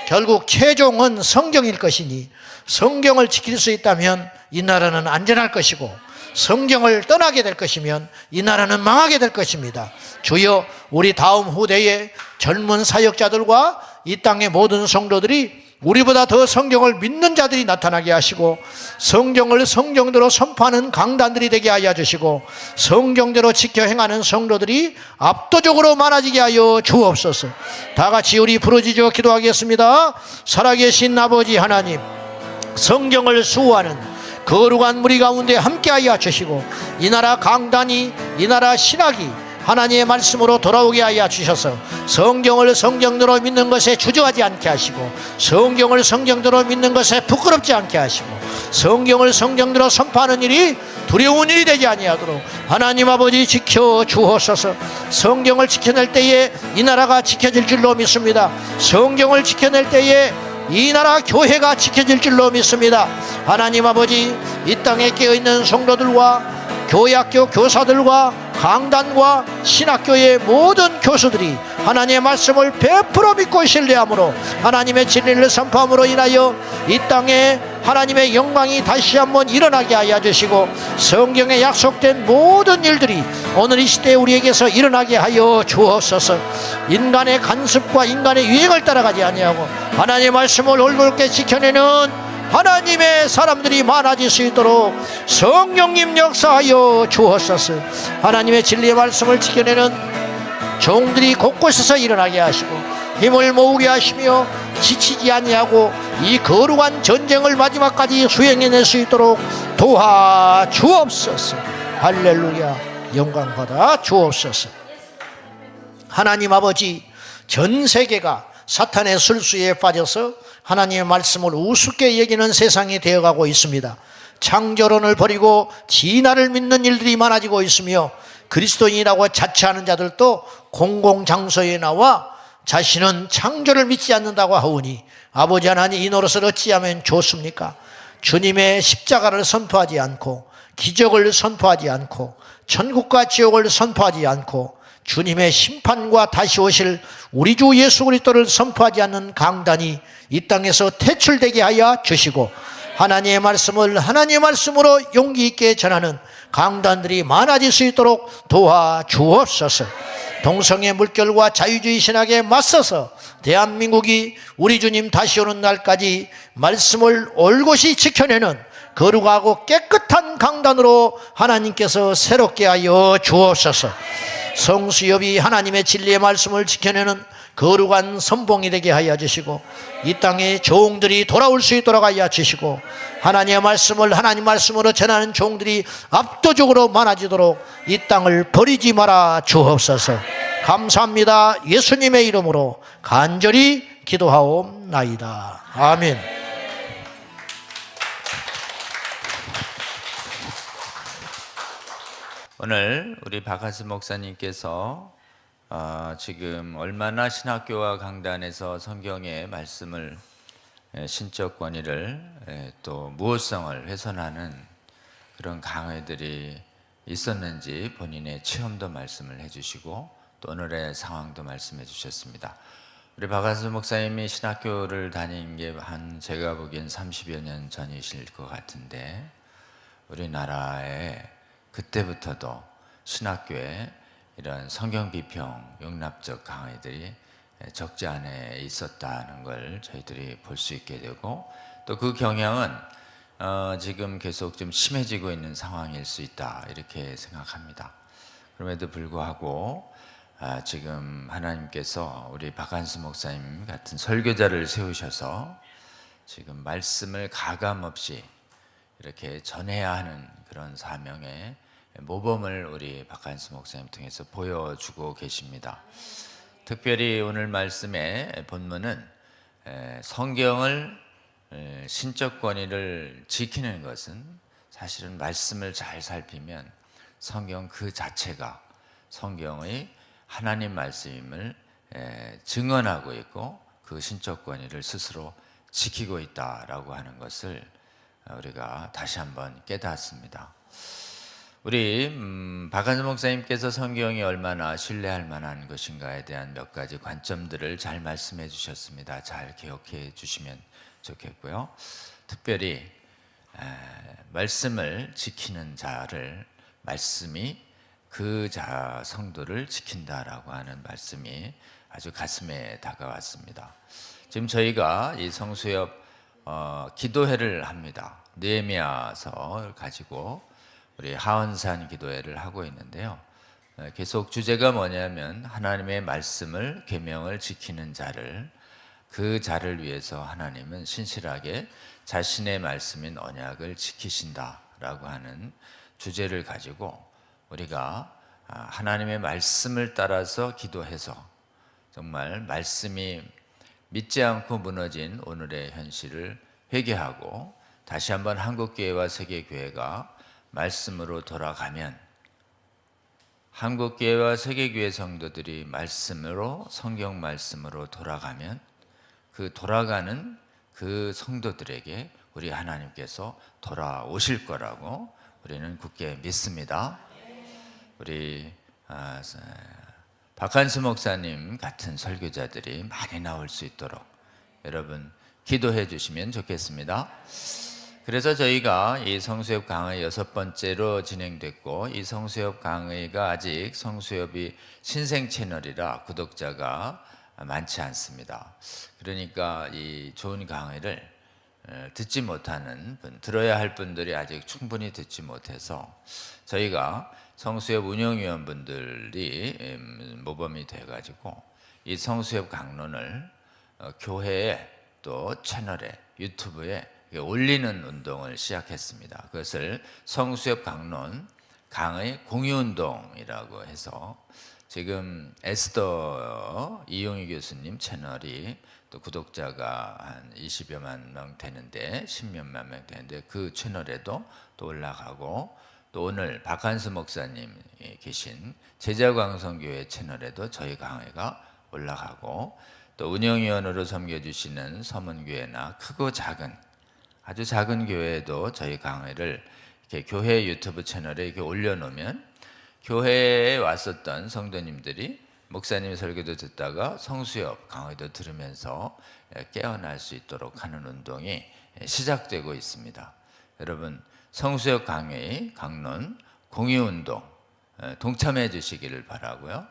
결국 최종은 성경일 것이니 성경을 지킬 수 있다면 이 나라는 안전할 것이고 성경을 떠나게 될 것이면 이 나라는 망하게 될 것입니다. 주여, 우리 다음 후대의 젊은 사역자들과 이 땅의 모든 성도들이 우리보다 더 성경을 믿는 자들이 나타나게 하시고 성경을 성경대로 선포하는 강단들이 되게 하여 주시고 성경대로 지켜 행하는 성도들이 압도적으로 많아지게 하여 주옵소서. 다 같이 우리 부르짖어 기도하겠습니다. 살아계신 아버지 하나님, 성경을 수호하는 거룩한 무리 가운데 함께하여 주시고 이 나라 강단이, 이 나라 신학이 하나님의 말씀으로 돌아오게 하여 주셔서 성경을 성경대로 믿는 것에 주저하지 않게 하시고 성경을 성경대로 믿는 것에 부끄럽지 않게 하시고 성경을 성경대로 선포하는 일이 두려운 일이 되지 아니하도록 하나님 아버지 지켜 주옵소서. 성경을 지켜낼 때에 이 나라가 지켜질 줄로 믿습니다. 성경을 지켜낼 때에 이 나라 교회가 지켜질 줄로 믿습니다. 하나님 아버지, 이 땅에 깨어있는 성도들과 교회학교 교사들과 강단과 신학교의 모든 교수들이 하나님의 말씀을 100% 믿고 신뢰함으로 하나님의 진리를 선포함으로 인하여 이 땅에 하나님의 영광이 다시 한번 일어나게 하여 주시고 성경에 약속된 모든 일들이 오늘 이 시대에 우리에게서 일어나게 하여 주옵소서. 인간의 간섭과 인간의 유행을 따라가지 아니하고 하나님의 말씀을 올곧게 지켜내는 하나님의 사람들이 많아질 수 있도록 성령님 역사하여 주옵소서. 하나님의 진리의 말씀을 지켜내는 종들이 곳곳에서 일어나게 하시고 힘을 모으게 하시며 지치지 아니하고 이 거룩한 전쟁을 마지막까지 수행해낼 수 있도록 도와주옵소서. 할렐루야, 영광 받아 주옵소서. 하나님 아버지, 전 세계가 사탄의 술수에 빠져서 하나님의 말씀을 우습게 여기는 세상이 되어가고 있습니다. 창조론을 버리고 진화를 믿는 일들이 많아지고 있으며 그리스도인이라고 자처하는 자들도 공공장소에 나와 자신은 창조를 믿지 않는다고 하오니 아버지 하나님, 이 노릇을 어찌하면 좋습니까? 주님의 십자가를 선포하지 않고 기적을 선포하지 않고 천국과 지옥을 선포하지 않고 주님의 심판과 다시 오실 우리 주 예수 그리스도를 선포하지 않는 강단이 이 땅에서 퇴출되게 하여 주시고, 하나님의 말씀을 하나님의 말씀으로 용기 있게 전하는 강단들이 많아질 수 있도록 도와주옵소서. 동성애 물결과 자유주의 신학에 맞서서 대한민국이 우리 주님 다시 오는 날까지 말씀을 올곧이 지켜내는 거룩하고 깨끗한 강단으로 하나님께서 새롭게 하여 주옵소서. 성수협이 하나님의 진리의 말씀을 지켜내는 거룩한 선봉이 되게 하여 주시고, 이 땅에 종들이 돌아올 수 있도록 하여 주시고, 하나님의 말씀을 하나님 말씀으로 전하는 종들이 압도적으로 많아지도록 이 땅을 버리지 말아 주옵소서. 감사합니다. 예수님의 이름으로 간절히 기도하옵나이다. 아멘. 오늘 우리 박하스 목사님께서 지금 얼마나 신학교와 강단에서 성경의 말씀을, 신적 권위를, 또 무호성을 훼손하는 그런 강의들이 있었는지 본인의 체험도 말씀을 해주시고 또 오늘의 상황도 말씀해 주셨습니다. 우리 박하스 목사님이 신학교를 다닌 게 제가 보기엔 30여 년 전이실 것 같은데, 우리나라에 그때부터도 신학교에 이런 성경 비평, 용납적 강의들이 적지 않아 있었다는 걸 저희들이 볼 수 있게 되고, 또 그 경향은 지금 계속 좀 심해지고 있는 상황일 수 있다, 이렇게 생각합니다. 그럼에도 불구하고 지금 하나님께서 우리 박한수 목사님 같은 설교자를 세우셔서 지금 말씀을 가감없이 이렇게 전해야 하는 그런 사명의 모범을 우리 박한수 목사님 통해서 보여주고 계십니다. 특별히 오늘 말씀의 본문은 성경을, 신적 권위를 지키는 것은 사실은 말씀을 잘 살피면 성경 그 자체가 성경의 하나님 말씀임을 증언하고 있고 그 신적 권위를 스스로 지키고 있다라고 하는 것을 우리가 다시 한번 깨닫습니다. 우리 박한수 목사님께서 성경이 얼마나 신뢰할 만한 것인가에 대한 몇 가지 관점들을 잘 말씀해 주셨습니다. 잘 기억해 주시면 좋겠고요. 특별히 말씀을 지키는 자를, 말씀이 그 자 성도를 지킨다라고 하는 말씀이 아주 가슴에 다가왔습니다. 지금 저희가 이 성수협 기도회를 합니다. 느헤미야서 가지고 우리 하원산 기도회를 하고 있는데요. 계속 주제가 뭐냐면 하나님의 말씀을, 계명을 지키는 자를, 그 자를 위해서 하나님은 신실하게 자신의 말씀인 언약을 지키신다라고 하는 주제를 가지고 우리가 하나님의 말씀을 따라서 기도해서 정말 말씀이 믿지 않고 무너진 오늘의 현실을 회개하고 다시 한번 한국교회와 세계교회가 말씀으로 돌아가면, 한국교회와 세계교회 성도들이 말씀으로, 성경 말씀으로 돌아가면 그 돌아가는 그 성도들에게 우리 하나님께서 돌아오실 거라고 우리는 굳게 믿습니다. 우리 박한수 목사님 같은 설교자들이 많이 나올 수 있도록 여러분 기도해 주시면 좋겠습니다. 그래서 저희가 이 성수협 강의 6번째로 진행됐고, 이 성수협 강의가 아직 성수협이 신생 채널이라 구독자가 많지 않습니다. 그러니까 이 좋은 강의를 듣지 못하는 분, 들어야 할 분들이 아직 충분히 듣지 못해서 저희가 성수협 운영위원분들이 모범이 돼가지고 이 성수협 강론을 교회에 또 채널에, 유튜브에 올리는 운동을 시작했습니다. 그것을 성수협 강론 강의 공유운동이라고 해서 지금 에스더 이용희 교수님 채널이 또 구독자가 한 20여만 명 되는데 10몇만 명 되는데 그 채널에도 또 올라가고, 또 오늘 박한수 목사님 계신 제자광성교회 채널에도 저희 강의가 올라가고, 또 운영위원으로 섬겨주시는 서문교회나 크고 작은 아주 작은 교회에도 저희 강의를 이렇게 교회 유튜브 채널에 이렇게 올려놓으면 교회에 왔었던 성도님들이 목사님 설교도 듣다가 성수협 강의도 들으면서 깨어날 수 있도록 하는 운동이 시작되고 있습니다. 여러분, 성수협 강의, 강론, 공유운동 동참해 주시기를 바라고요.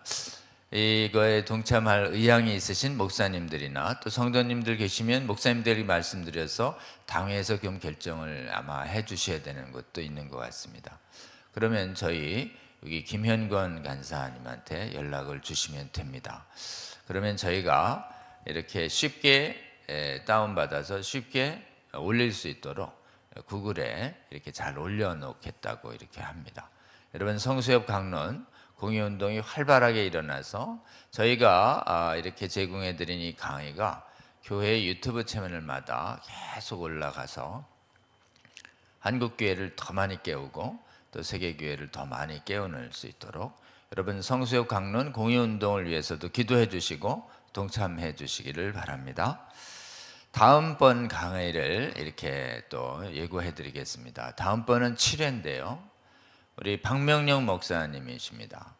이거에 동참할 의향이 있으신 목사님들이나 또 성도님들 계시면 목사님들이 말씀드려서 당회에서 좀 결정을 아마 해 주셔야 되는 것도 있는 것 같습니다. 그러면 저희 여기 김현권 간사님한테 연락을 주시면 됩니다. 그러면 저희가 이렇게 쉽게 다운받아서 쉽게 올릴 수 있도록 구글에 이렇게 잘 올려놓겠다고 이렇게 합니다. 여러분, 성수협 강론 공유운동이 활발하게 일어나서 저희가 이렇게 제공해드린 이 강의가 교회 유튜브 채널마다 계속 올라가서 한국교회를 더 많이 깨우고 또 세계교회를 더 많이 깨우낼 수 있도록 여러분, 성수협 강론 공유운동을 위해서도 기도해 주시고 동참해 주시기를 바랍니다. 다음번 강의를 이렇게 또 예고해 드리겠습니다. 다음번은 7회인데요. 우리 박명령 목사님이십니다.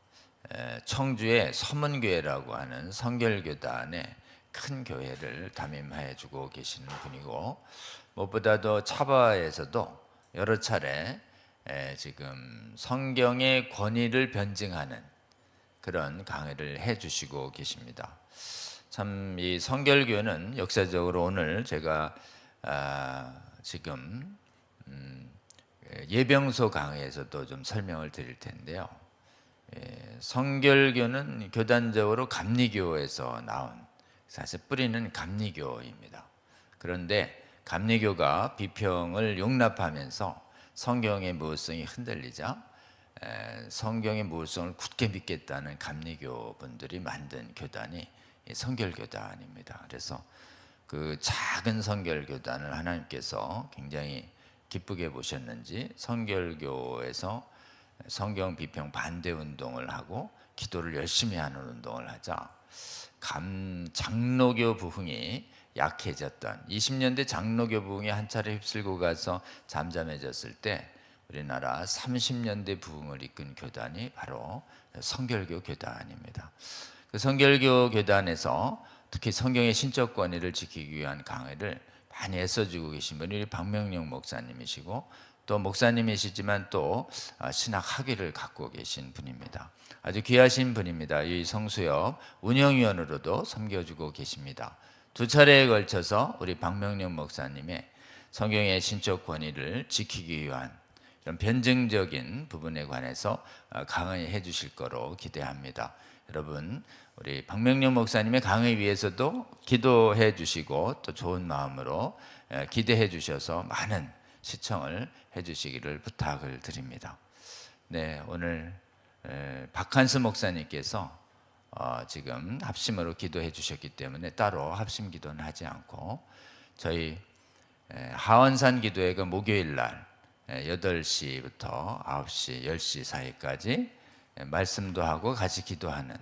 청주의 서문교회라고 하는 성결교단의 큰 교회를 담임해 주고 계시는 분이고, 무엇보다도 차바에서도 여러 차례 지금 성경의 권위를 변증하는 그런 강의를 해 주시고 계십니다. 참 이 성결교는 역사적으로 오늘 제가 지금 예병소 강의에서도 좀 설명을 드릴 텐데요. 성결교는 교단적으로 감리교에서 나온, 사실 뿌리는 감리교입니다. 그런데 감리교가 비평을 용납하면서 성경의 무효성이 흔들리자 성경의 무효성을 굳게 믿겠다는 감리교 분들이 만든 교단이 성결교단입니다. 그래서 그 작은 성결교단을 하나님께서 굉장히 기쁘게 보셨는지 성결교에서 성경 비평 반대 운동을 하고 기도를 열심히 하는 운동을 하자 장로교 부흥이 약해졌던 20년대 장로교 부흥이 한 차례 휩쓸고 가서 잠잠해졌을 때 우리나라 30년대 부흥을 이끈 교단이 바로 성결교 교단입니다. 그 성결교 교단에서 특히 성경의 신적 권위를 지키기 위한 강의를 많이 애써주고 계신 분이 우리 박명령 목사님이시고, 또 목사님이시지만 또 신학 학위를 갖고 계신 분입니다. 아주 귀하신 분입니다. 이 성수협 운영위원으로도 섬겨주고 계십니다. 두 차례에 걸쳐서 우리 박명령 목사님의 성경의 신적 권위를 지키기 위한 이런 변증적인 부분에 관해서 강의해 주실 거로 기대합니다. 여러분, 우리 박명령 목사님의 강의 위해서도 기도해 주시고 또 좋은 마음으로 기대해 주셔서 많은 시청을 해 주시기를 부탁을 드립니다. 네, 오늘 박한수 목사님께서 지금 합심으로 기도해 주셨기 때문에 따로 합심 기도는 하지 않고 저희 하원산 기도회가 목요일 날 8시부터 9시, 10시 사이까지 말씀도 하고 같이 기도하는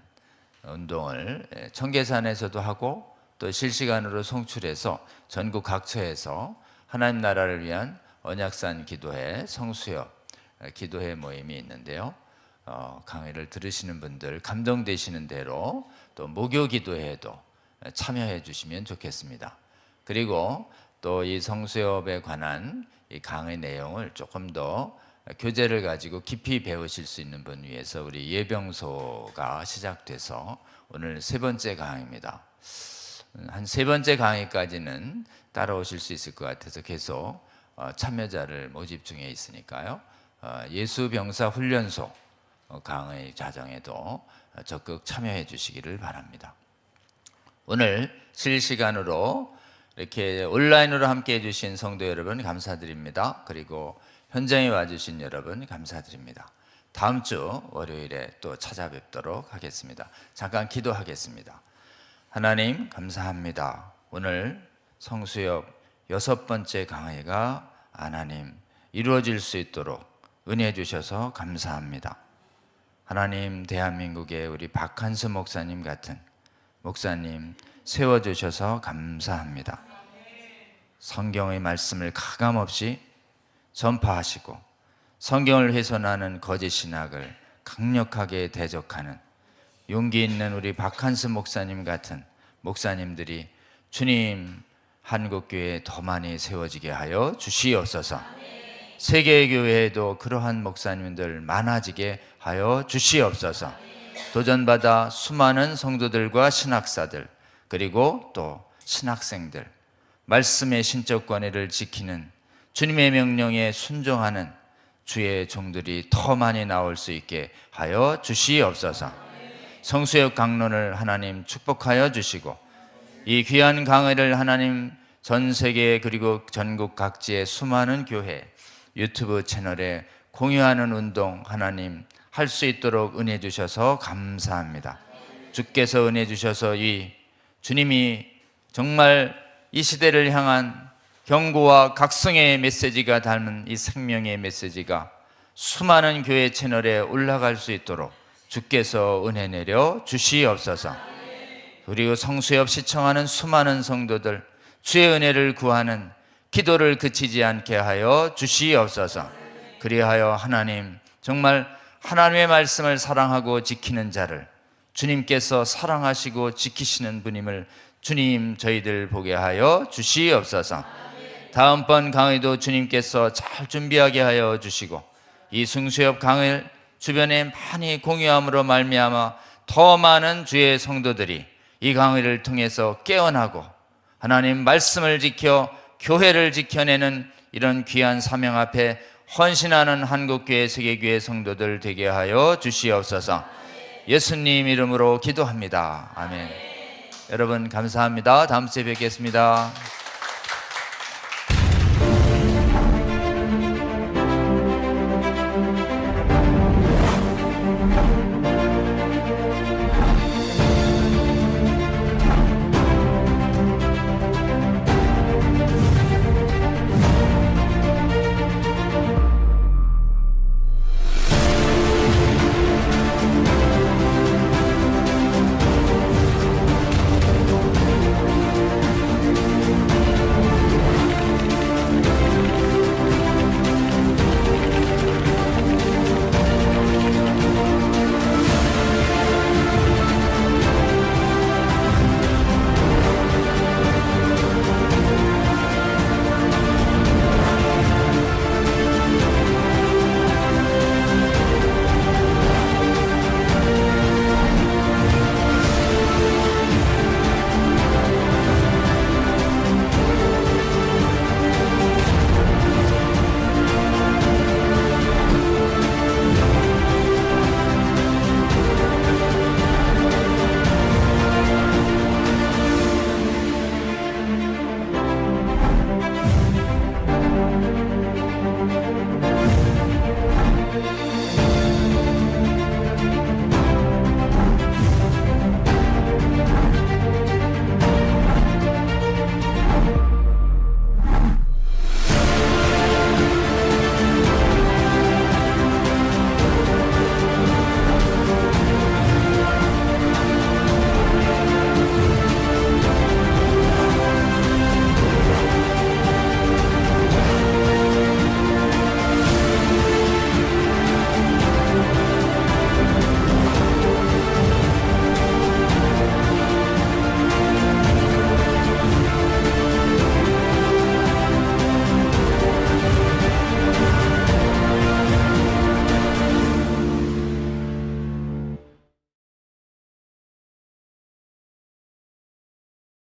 운동을 청계산에서도 하고 또 실시간으로 송출해서 전국 각처에서 하나님 나라를 위한 언약산 기도회, 성수협 기도회 모임이 있는데요. 강의를 들으시는 분들 감동되시는 대로 또 목요 기도회에도 참여해 주시면 좋겠습니다. 그리고 또 이 성수협에 관한 이 강의 내용을 조금 더 교재를 가지고 깊이 배우실 수 있는 분 위해서 우리 예병소가 시작돼서 오늘 3번째 강의입니다. 한 3번째 강의까지는 따라오실 수 있을 것 같아서 계속 참여자를 모집 중에 있으니까요. 예수병사 훈련소 강의 과정에도 적극 참여해 주시기를 바랍니다. 오늘 실시간으로 이렇게 온라인으로 함께 해주신 성도 여러분 감사드립니다. 그리고 현장에 와주신 여러분 감사드립니다. 다음 주 월요일에 또 찾아뵙도록 하겠습니다. 잠깐 기도하겠습니다. 하나님 감사합니다. 오늘 성수협 6번째 강의가 하나님 이루어질 수 있도록 은혜 주셔서 감사합니다. 하나님, 대한민국의 우리 박한수 목사님 같은 목사님 세워주셔서 감사합니다. 성경의 말씀을 가감없이 전파하시고 성경을 훼손하는 거짓 신학을 강력하게 대적하는 용기 있는 우리 박한수 목사님 같은 목사님들이 주님 한국교회에 더 많이 세워지게 하여 주시옵소서. 세계교회에도 그러한 목사님들 많아지게 하여 주시옵소서. 도전받아 수많은 성도들과 신학사들 그리고 또 신학생들 말씀의 신적 권위를 지키는 주님의 명령에 순종하는 주의 종들이 더 많이 나올 수 있게 하여 주시옵소서. 성수협 강론을 하나님 축복하여 주시고 이 귀한 강의를 하나님 전 세계 그리고 전국 각지의 수많은 교회 유튜브 채널에 공유하는 운동 하나님 할 수 있도록 은혜 주셔서 감사합니다. 주께서 은혜 주셔서 이 주님이 정말 이 시대를 향한 경고와 각성의 메시지가 닮은 이 생명의 메시지가 수많은 교회 채널에 올라갈 수 있도록 주께서 은혜 내려 주시옵소서. 그리고 성수협 시청하는 수많은 성도들 주의 은혜를 구하는 기도를 그치지 않게 하여 주시옵소서. 그리하여 하나님 정말 하나님의 말씀을 사랑하고 지키는 자를 주님께서 사랑하시고 지키시는 분임을 주님 저희들 보게 하여 주시옵소서. 다음번 강의도 주님께서 잘 준비하게 하여 주시고 이 성수협 강의를 주변에 많이 공유함으로 말미암아 더 많은 주의 성도들이 이 강의를 통해서 깨어나고 하나님 말씀을 지켜 교회를 지켜내는 이런 귀한 사명 앞에 헌신하는 한국교회 세계교회 성도들 되게 하여 주시옵소서. 예수님 이름으로 기도합니다. 아멘. 여러분 감사합니다. 다음 주에 뵙겠습니다.